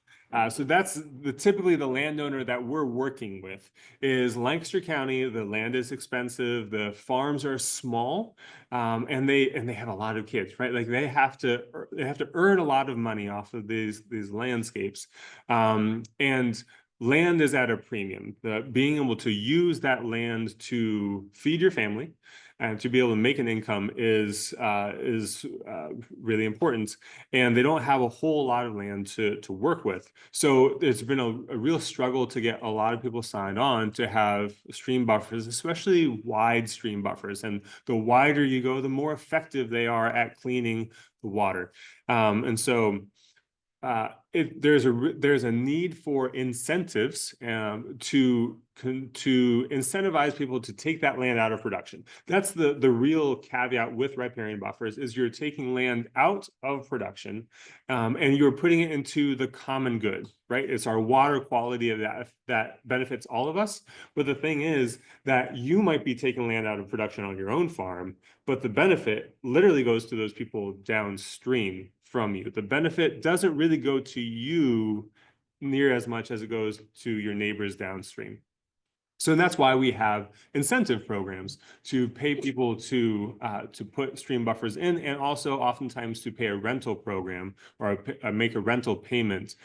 So that's typically the landowner that we're working with is Lancaster County. The land is expensive, the farms are small, and they have a lot of kids, right? Like they have to earn a lot of money off of these landscapes, and land is at a premium. Being able to use that land to feed your family and to be able to make an income is really important. And they don't have a whole lot of land to work with. So it's been a real struggle to get a lot of people signed on to have stream buffers, especially wide stream buffers. And the wider you go, the more effective they are at cleaning the water. And so there's a need for incentives to incentivize people to take that land out of production. That's the real caveat with riparian buffers is you're taking land out of production and you're putting it into the common good, right? It's our water quality of that benefits all of us. But the thing is that you might be taking land out of production on your own farm, but the benefit literally goes to those people downstream from you. The benefit doesn't really go to you near as much as it goes to your neighbors downstream. So that's why we have incentive programs to pay people to put stream buffers in, and also oftentimes to pay a rental program or make a rental payment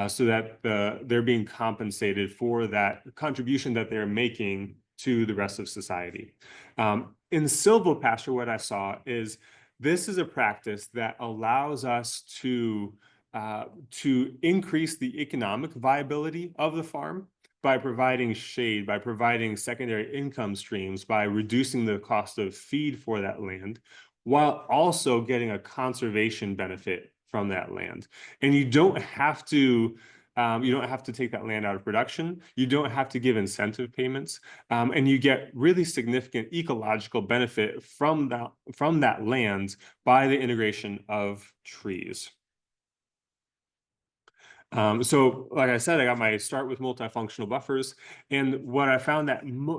so that they're being compensated for that contribution that they're making to the rest of society. In silvopasture, what I saw is this is a practice that allows us to increase the economic viability of the farm by providing shade, by providing secondary income streams, by reducing the cost of feed for that land, while also getting a conservation benefit from that land. And you don't have to take that land out of production. You don't have to give incentive payments, and you get really significant ecological benefit from that land by the integration of trees. So like I said, I got my start with multifunctional buffers, and what I found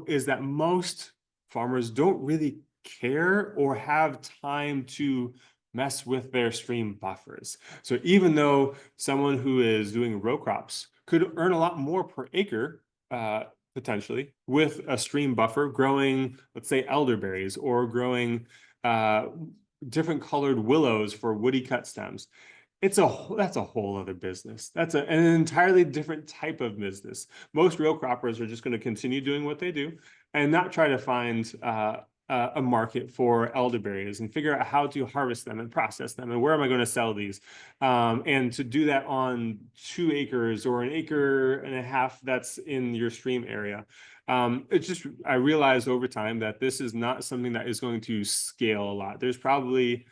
is that most farmers don't really care or have time to mess with their stream buffers. So even though someone who is doing row crops could earn a lot more per acre, potentially, with a stream buffer growing, let's say, elderberries, or growing different colored willows for woody cut stems. That's a whole other business. That's an entirely different type of business. Most row croppers are just going to continue doing what they do and not try to find a market for elderberries and figure out how to harvest them and process them and where am I going to sell these. And to do that on 2 acres or 1.5 acres that's in your stream area. I realized over time that this is not something that is going to scale a lot. There's probably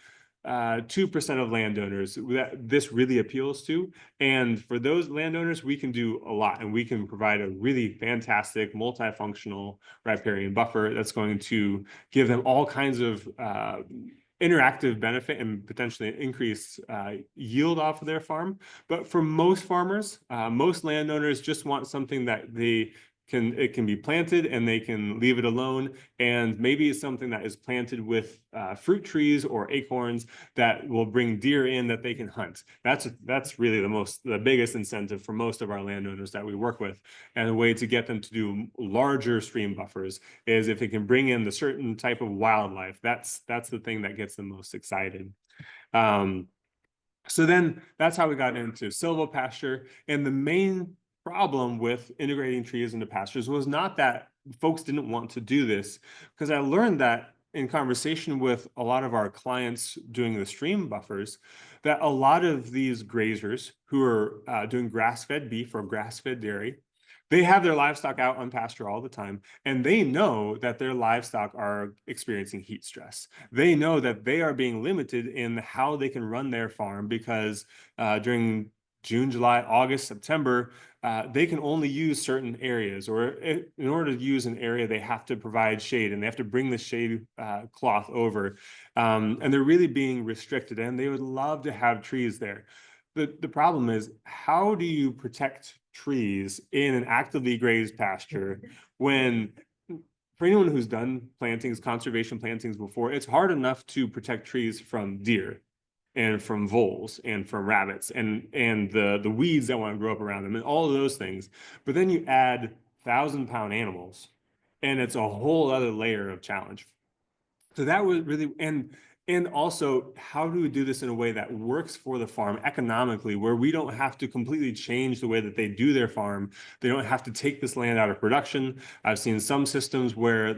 2% of landowners that this really appeals to. And for those landowners, we can do a lot, and we can provide a really fantastic multifunctional riparian buffer that's going to give them all kinds of interactive benefit and potentially increase yield off of their farm. But for most farmers, most landowners just want something that it can be planted and they can leave it alone, and maybe it's something that is planted with fruit trees or acorns that will bring deer in that they can hunt. That's really the biggest incentive for most of our landowners that we work with, and a way to get them to do larger stream buffers is if it can bring in the certain type of wildlife. That's the thing that gets them most excited. So then that's how we got into silvopasture, and the main problem with integrating trees into pastures was not that folks didn't want to do this, because I learned that in conversation with a lot of our clients doing the stream buffers, that a lot of these graziers who are doing grass-fed beef or grass-fed dairy, they have their livestock out on pasture all the time, and they know that their livestock are experiencing heat stress. They know that they are being limited in how they can run their farm because during June, July, August, September, they can only use certain areas, or in order to use an area, they have to provide shade and they have to bring the shade cloth over. And they're really being restricted, and they would love to have trees there. The problem is, how do you protect trees in an actively grazed pasture when, for anyone who's done plantings, conservation plantings before, it's hard enough to protect trees from deer and from voles and from rabbits and the weeds that want to grow up around them and all of those things. But then you add 1,000-pound animals, and it's a whole other layer of challenge. So that was really, and also, how do we do this in a way that works for the farm economically, where we don't have to completely change the way that they do their farm? They don't have to take this land out of production. I've seen some systems where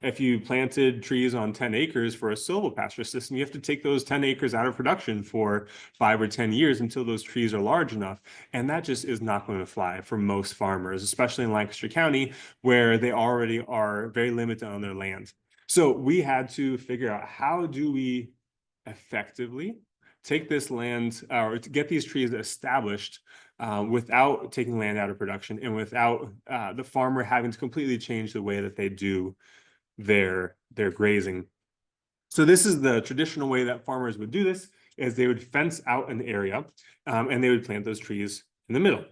if you planted trees on 10 acres for a silvopasture system, you have to take those 10 acres out of production for 5 or 10 years until those trees are large enough. And that just is not going to fly for most farmers, especially in Lancaster County, where they already are very limited on their land. So we had to figure out, how do we effectively take this land or to get these trees established without taking land out of production and without the farmer having to completely change the way that they do their grazing. So this is the traditional way that farmers would do this, is they would fence out an area and they would plant those trees in the middle.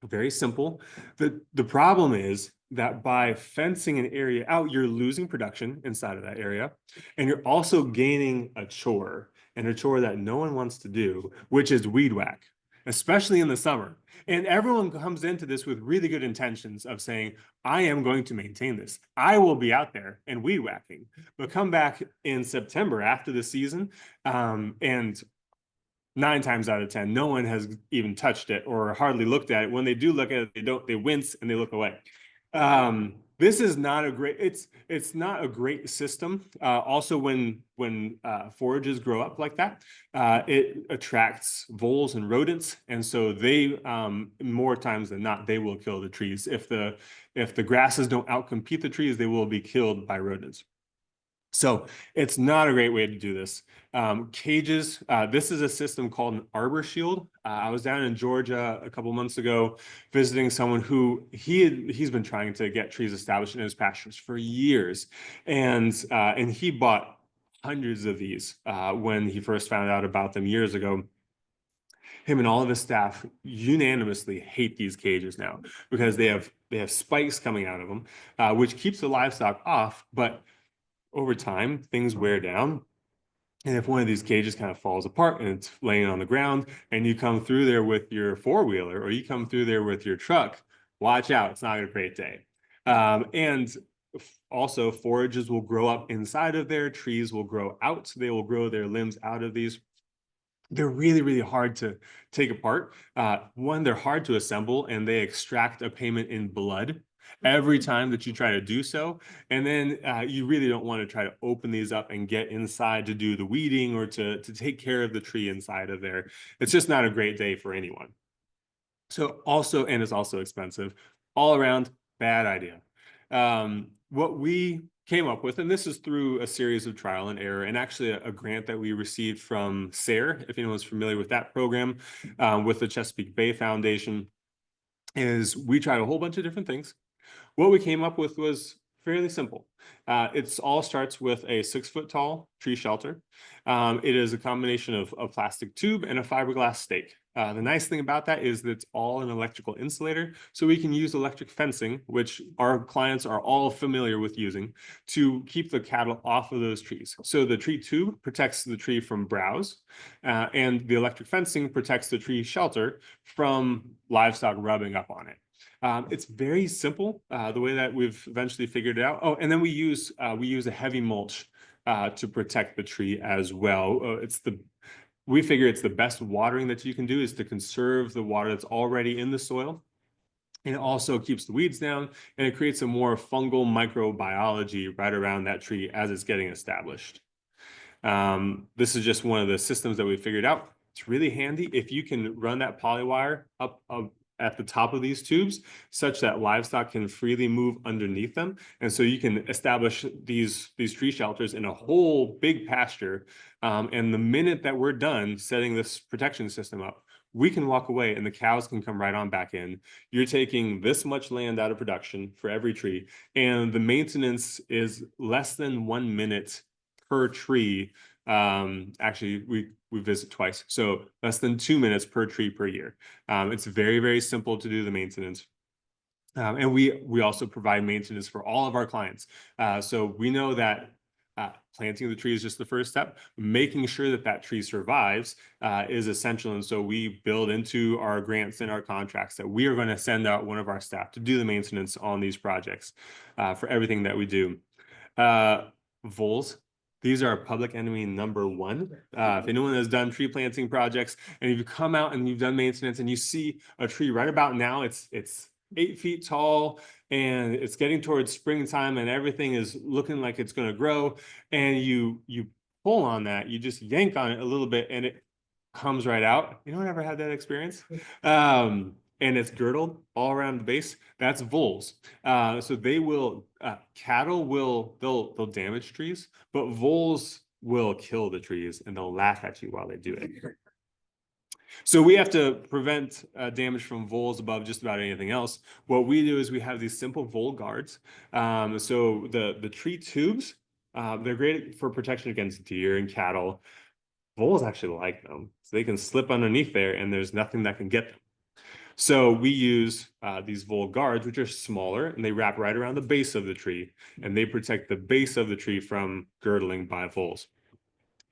Very simple. The problem is that by fencing an area out, you're losing production inside of that area, and you're also gaining a chore, and a chore that no one wants to do, which is weed whack, especially in the summer. And everyone comes into this with really good intentions of saying, I am going to maintain this. I will be out there and weed whacking. But come back in September after the season, and 9 times out of 10, no one has even touched it or hardly looked at it. When they do look at it, they wince and they look away. This is not a great, it's not a great system. Also, when forages grow up like that, it attracts voles and rodents. And so they, more times than not, they will kill the trees. If the grasses don't outcompete the trees, they will be killed by rodents. So it's not a great way to do this. Cages, this is a system called an arbor shield. I was down in Georgia a couple months ago visiting someone who he's been trying to get trees established in his pastures for years. And he bought hundreds of these when he first found out about them years ago. Him and all of his staff unanimously hate these cages now because they have spikes coming out of them, which keeps the livestock off, but over time, things wear down. And if one of these cages kind of falls apart and it's laying on the ground and you come through there with your four-wheeler or you come through there with your truck, watch out, it's not a great day. And also forages will grow up inside of there, trees will grow out, they will grow their limbs out of these. They're really, really hard to take apart. One, they're hard to assemble and they extract a payment in blood every time that you try to do so. And then you really don't want to try to open these up and get inside to do the weeding or to take care of the tree inside of there. It's just not a great day for anyone. So also, and it's also expensive, all around, bad idea. What we came up with, and this is through a series of trial and error, and actually a grant that we received from SARE, if anyone's familiar with that program, with the Chesapeake Bay Foundation, is we tried a whole bunch of different things. What we came up with was fairly simple. It all starts with a 6-foot tall tree shelter. It is a combination of a plastic tube and a fiberglass stake. The nice thing about that is that it's all an electrical insulator, so we can use electric fencing, which our clients are all familiar with using, to keep the cattle off of those trees. So the tree tube protects the tree from browse, and the electric fencing protects the tree shelter from livestock rubbing up on it. It's very simple, the way that we've eventually figured it out. Oh, and then we use a heavy mulch to protect the tree as well. We figure it's the best watering that you can do is to conserve the water that's already in the soil. And it also keeps the weeds down and it creates a more fungal microbiology right around that tree as it's getting established. This is just one of the systems that we figured out. It's really handy if you can run that polywire up at the top of these tubes such that livestock can freely move underneath them. And so you can establish these tree shelters in a whole big pasture. And the minute that we're done setting this protection system up, we can walk away and the cows can come right on back in. You're taking this much land out of production for every tree, and the maintenance is less than 1 minute per tree. Actually, we visit twice, so less than 2 minutes per tree per year. It's very, very simple to do the maintenance. And we also provide maintenance for all of our clients. So we know that planting the tree is just the first step. Making sure that that tree survives is essential. And so we build into our grants and our contracts that we are going to send out one of our staff to do the maintenance on these projects for everything that we do. Voles. These are public enemy number one. If anyone has done tree planting projects and you've come out and you've done maintenance and you see a tree right about now, it's 8 feet tall and it's getting towards springtime and everything is looking like it's going to grow, and you pull on that, you just yank on it a little bit and it comes right out. Anyone ever had that experience? And it's girdled all around the base. That's voles. So they will, cattle will, they'll damage trees, but voles will kill the trees and they'll laugh at you while they do it. So we have to prevent damage from voles above just about anything else. What we do is we have these simple vole guards. So the tree tubes, they're great for protection against deer and cattle. Voles actually like them, so they can slip underneath there and there's nothing that can get them. So we use these vole guards, which are smaller, and they wrap right around the base of the tree, and they protect the base of the tree from girdling by voles.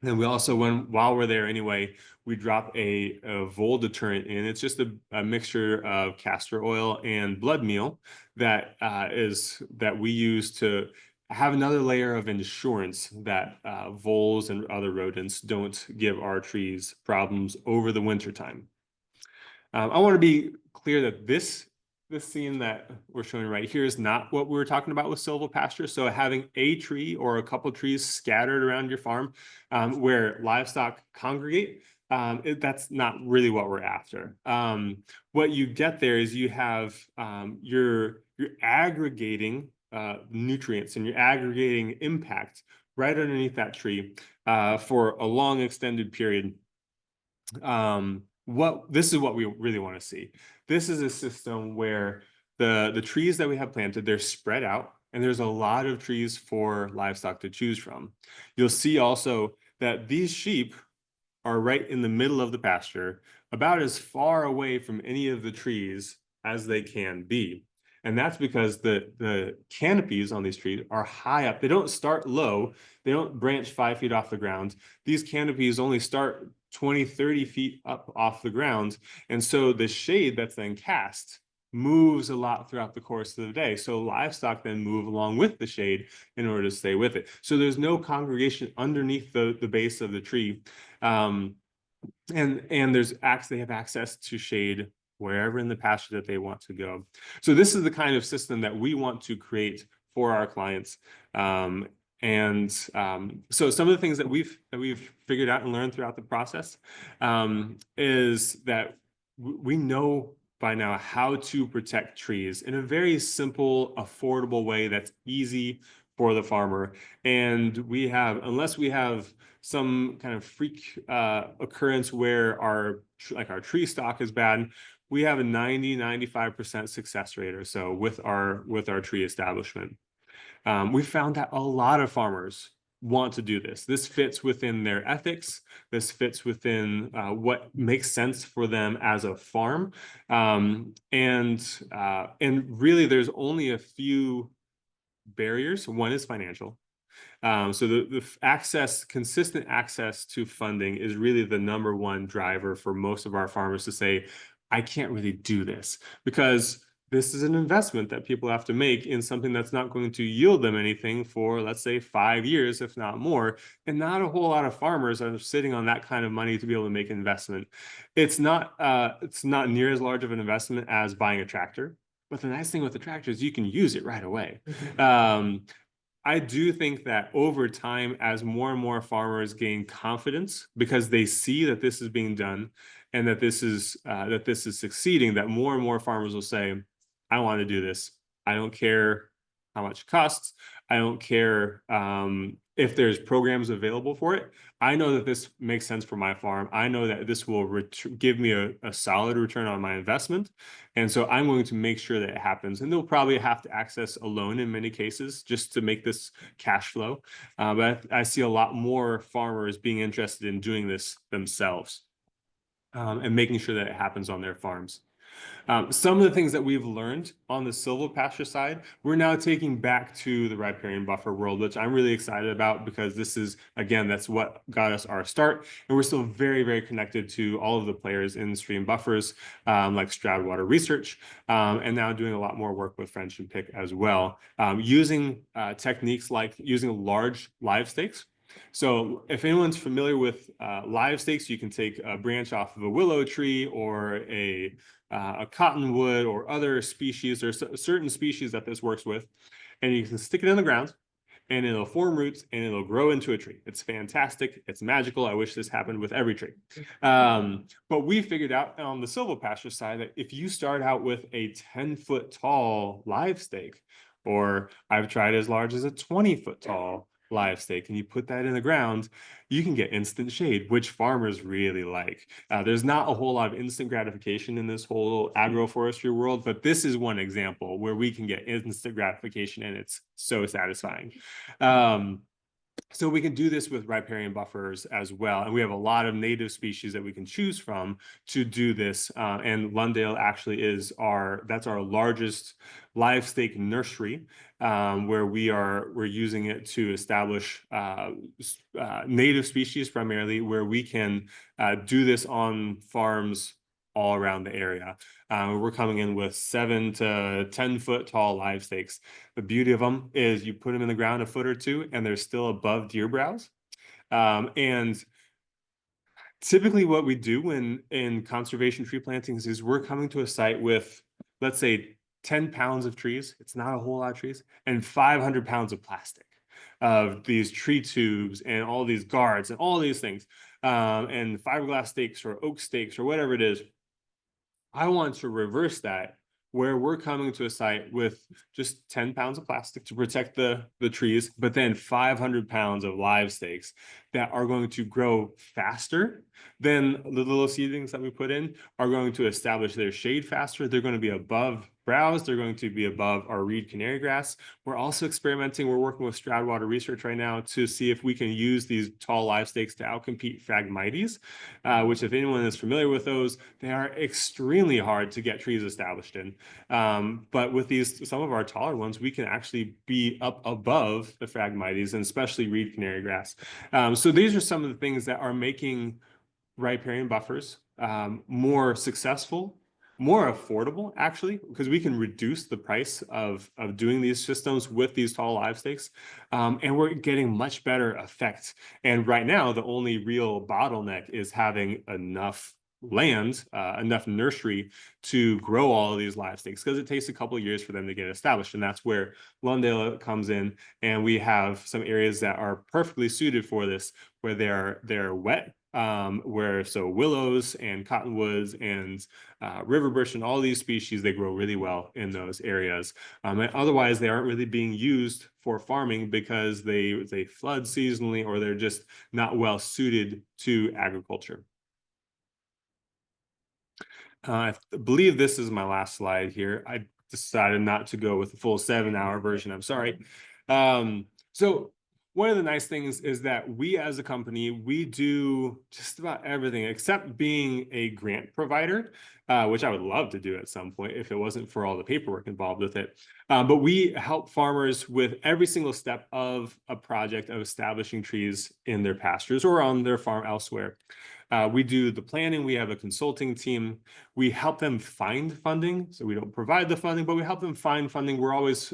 And we also, while we're there anyway, we drop a vole deterrent in. It's just a mixture of castor oil and blood meal that we use to have another layer of insurance that voles and other rodents don't give our trees problems over the winter time. I want to be clear that this scene that we're showing right here is not what we were talking about with silvopasture. So having a tree or a couple trees scattered around your farm where livestock congregate, that's not really what we're after. What you get there is you have you're aggregating nutrients and you're aggregating impact right underneath that tree for a long extended period. This is what we really want to see. This is a system where the trees that we have planted, they're spread out, and there's a lot of trees for livestock to choose from. You'll see also that these sheep are right in the middle of the pasture, about as far away from any of the trees as they can be. And that's because the canopies on these trees are high up. They don't start low. They don't branch 5 feet off the ground. These canopies only start 20, 30 feet up off the ground. And so the shade that's then cast moves a lot throughout the course of the day. So livestock then move along with the shade in order to stay with it. So there's no congregation underneath the base of the tree. And they have access to shade wherever in the pasture that they want to go. So this is the kind of system that we want to create for our clients. So some of the things that we've figured out and learned throughout the process is that we know by now how to protect trees in a very simple, affordable way that's easy for the farmer. And unless we have some kind of freak occurrence where our tree stock is bad, we have a 90-95% success rate or so with our tree establishment. We found that a lot of farmers want to do this. This fits within their ethics. This fits within what makes sense for them as a farm. And really, there's only a few barriers. One is financial. So the consistent access to funding is really the number one driver for most of our farmers to say, I can't really do this, because this is an investment that people have to make in something that's not going to yield them anything for, let's say, 5 years, if not more. And not a whole lot of farmers are sitting on that kind of money to be able to make an investment. It's not near as large of an investment as buying a tractor. But the nice thing with the tractor is you can use it right away. I do think that over time, as more and more farmers gain confidence because they see that this is being done and that this is succeeding, that more and more farmers will say, I want to do this. I don't care how much it costs. I don't care if there's programs available for it. I know that this makes sense for my farm. I know that this will give me a solid return on my investment. And so I'm going to make sure that it happens. And they'll probably have to access a loan in many cases just to make this cash flow. But I see a lot more farmers being interested in doing this themselves and making sure that it happens on their farms. Some of the things that we've learned on the silvopasture side, we're now taking back to the riparian buffer world, which I'm really excited about, because this is, again, that's what got us our start. And we're still very, very connected to all of the players in stream buffers, like Stroudwater Research, and now doing a lot more work with French and Pick as well, using techniques like using large live stakes. So if anyone's familiar with live stakes, you can take a branch off of a willow tree or a cottonwood or other species. There's certain species that this works with, and you can stick it in the ground and it'll form roots and it'll grow into a tree. It's fantastic. It's magical. I wish this happened with every tree. But we figured out on the silvopasture side that if you start out with a 10-foot tall live stake, or I've tried as large as a 20-foot tall live stake, and you put that in the ground, you can get instant shade, which farmers really like. There's not a whole lot of instant gratification in this whole agroforestry world, but this is one example where we can get instant gratification, and it's so satisfying. So we can do this with riparian buffers as well. And we have a lot of native species that we can choose from to do this. And Lundale actually that's our largest live stake nursery, where we're using it to establish native species primarily, where we can do this on farms all around the area. We're coming in with 7 to 10 foot tall live stakes. The beauty of them is you put them in the ground a foot or two and they're still above deer brows. And typically what we do in conservation tree plantings is we're coming to a site with, let's say, 10 pounds of trees. It's not a whole lot of trees, and 500 pounds of plastic, of these tree tubes and all these guards and all these things, and fiberglass stakes or oak stakes or whatever it is. I want to reverse that where we're coming to a site with just 10 pounds of plastic to protect the trees, but then 500 pounds of live stakes that are going to grow faster than the little seedlings that we put in, are going to establish their shade faster. They're going to be above browse. They're going to be above our reed canary grass. We're also experimenting. We're working with Stroudwater Research right now to see if we can use these tall live stakes to outcompete Phragmites, which, if anyone is familiar with those, they are extremely hard to get trees established in. But with these, some of our taller ones, we can actually be up above the Phragmites, and especially reed canary grass. So these are some of the things that are making riparian buffers more successful, more affordable, actually, because we can reduce the price of doing these systems with these tall live stakes, and we're getting much better effect. And right now, the only real bottleneck is having enough land, enough nursery to grow all of these live stakes, because it takes a couple of years for them to get established. And that's where Lundale comes in, and we have some areas that are perfectly suited for this, where they're wet, where so willows and cottonwoods and river birch and all these species, they grow really well in those areas. And otherwise, they aren't really being used for farming because they flood seasonally, or they're just not well suited to agriculture. I believe this is my last slide here. I decided not to go with the full 7-hour version. I'm sorry. So one of the nice things is that we, as a company, we do just about everything except being a grant provider, which I would love to do at some point if it wasn't for all the paperwork involved with it. But we help farmers with every single step of a project of establishing trees in their pastures or on their farm elsewhere. We do the planning. We have a consulting team. We help them find funding. So we don't provide the funding, but we help them find funding. We're always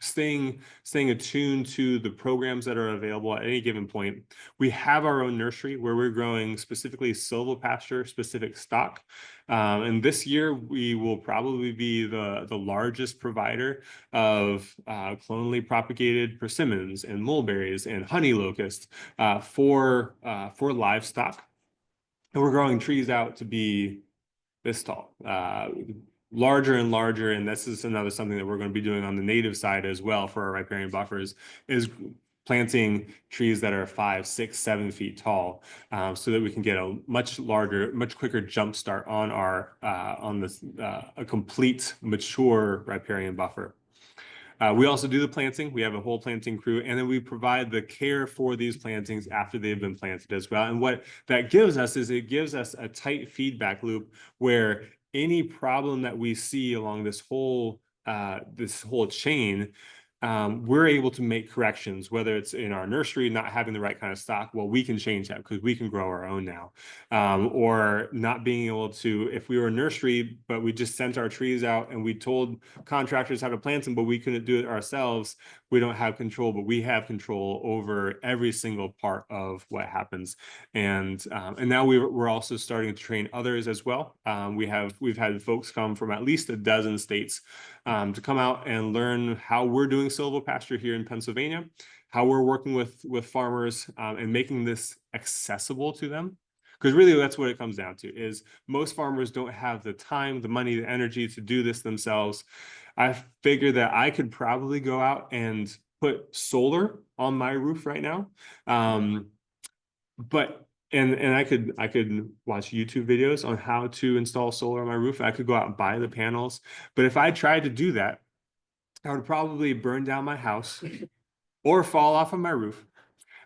staying attuned to the programs that are available at any given point. We have our own nursery where we're growing specifically silvopasture specific stock. And this year we will probably be the largest provider of clonally propagated persimmons and mulberries and honey locust for livestock. And we're growing trees out to be this tall, larger and larger. And this is another something that we're going to be doing on the native side as well for our riparian buffers, is planting trees that are 5, 6, 7 feet tall, so that we can get a much larger, much quicker jump start on our a complete mature riparian buffer. We also do the planting. We have a whole planting crew, and then we provide the care for these plantings after they've been planted as well. And what that gives us is it gives us a tight feedback loop where any problem that we see along this whole chain, we're able to make corrections, whether it's in our nursery not having the right kind of stock. Well, we can change that because we can grow our own now, or not being able to, if we were a nursery but we just sent our trees out and we told contractors how to plant them but we couldn't do it ourselves, we don't have control, but we have control over every single part of what happens. And now we're also starting to train others as well. We've had folks come from at least a dozen states to come out and learn how we're doing silvopasture here in Pennsylvania, how we're working with farmers and making this accessible to them. Because really that's what it comes down to, is most farmers don't have the time, the money, the energy to do this themselves. I figured that I could probably go out and put solar on my roof right now. But I could watch YouTube videos on how to install solar on my roof. I could go out and buy the panels. But if I tried to do that, I would probably burn down my house or fall off of my roof.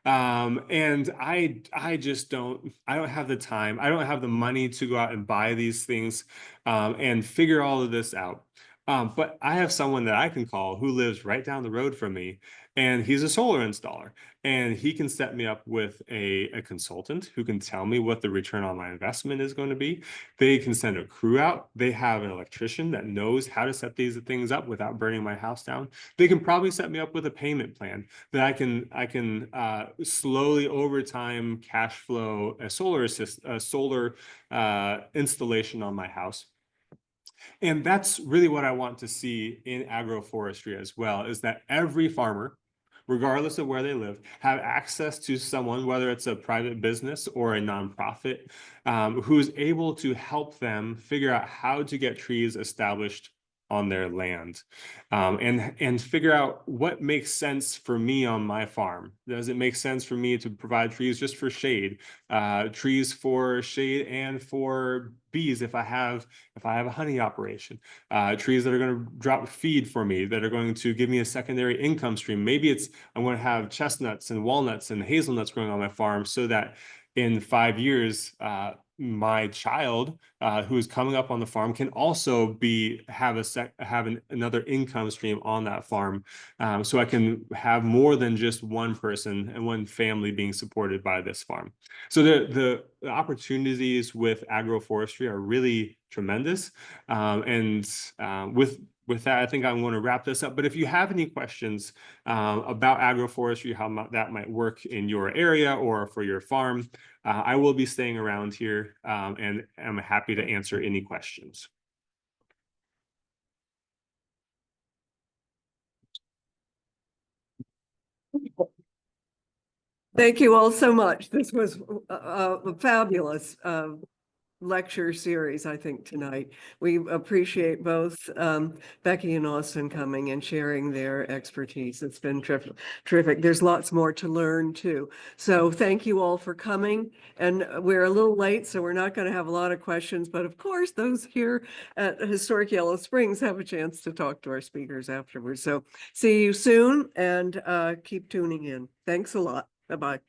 And I just don't have the time. I don't have the money to go out and buy these things and figure all of this out. But I have someone that I can call who lives right down the road from me, and he's a solar installer, and he can set me up with a consultant who can tell me what the return on my investment is going to be. They can send a crew out. They have an electrician that knows how to set these things up without burning my house down. They can probably set me up with a payment plan that I can slowly over time cash flow a solar installation on my house. And that's really what I want to see in agroforestry as well, is that every farmer regardless of where they live, have access to someone, whether it's a private business or a nonprofit, who's able to help them figure out how to get trees established on their land, and figure out what makes sense for me on my farm. Does it make sense for me to provide trees just for shade, trees for shade and for bees if I have a honey operation, trees that are going to drop feed for me, that are going to give me a secondary income stream. Maybe I'm going to have chestnuts and walnuts and hazelnuts growing on my farm, so that in 5 years, my child who is coming up on the farm can also have another income stream on that farm, so I can have more than just one person and one family being supported by this farm. So the opportunities with agroforestry are really tremendous, and with that, I think I'm going to wrap this up. But if you have any questions about agroforestry, how that might work in your area or for your farm, I will be staying around here, and I'm happy to answer any questions. Thank you all so much. This was a fabulous lecture series, I think, tonight. We appreciate both Becki and Austin coming and sharing their expertise. It's been terrific. There's lots more to learn too. So thank you all for coming. And we're a little late, so we're not going to have a lot of questions. But of course, those here at Historic Yellow Springs have a chance to talk to our speakers afterwards. So see you soon, and keep tuning in. Thanks a lot. Bye-bye.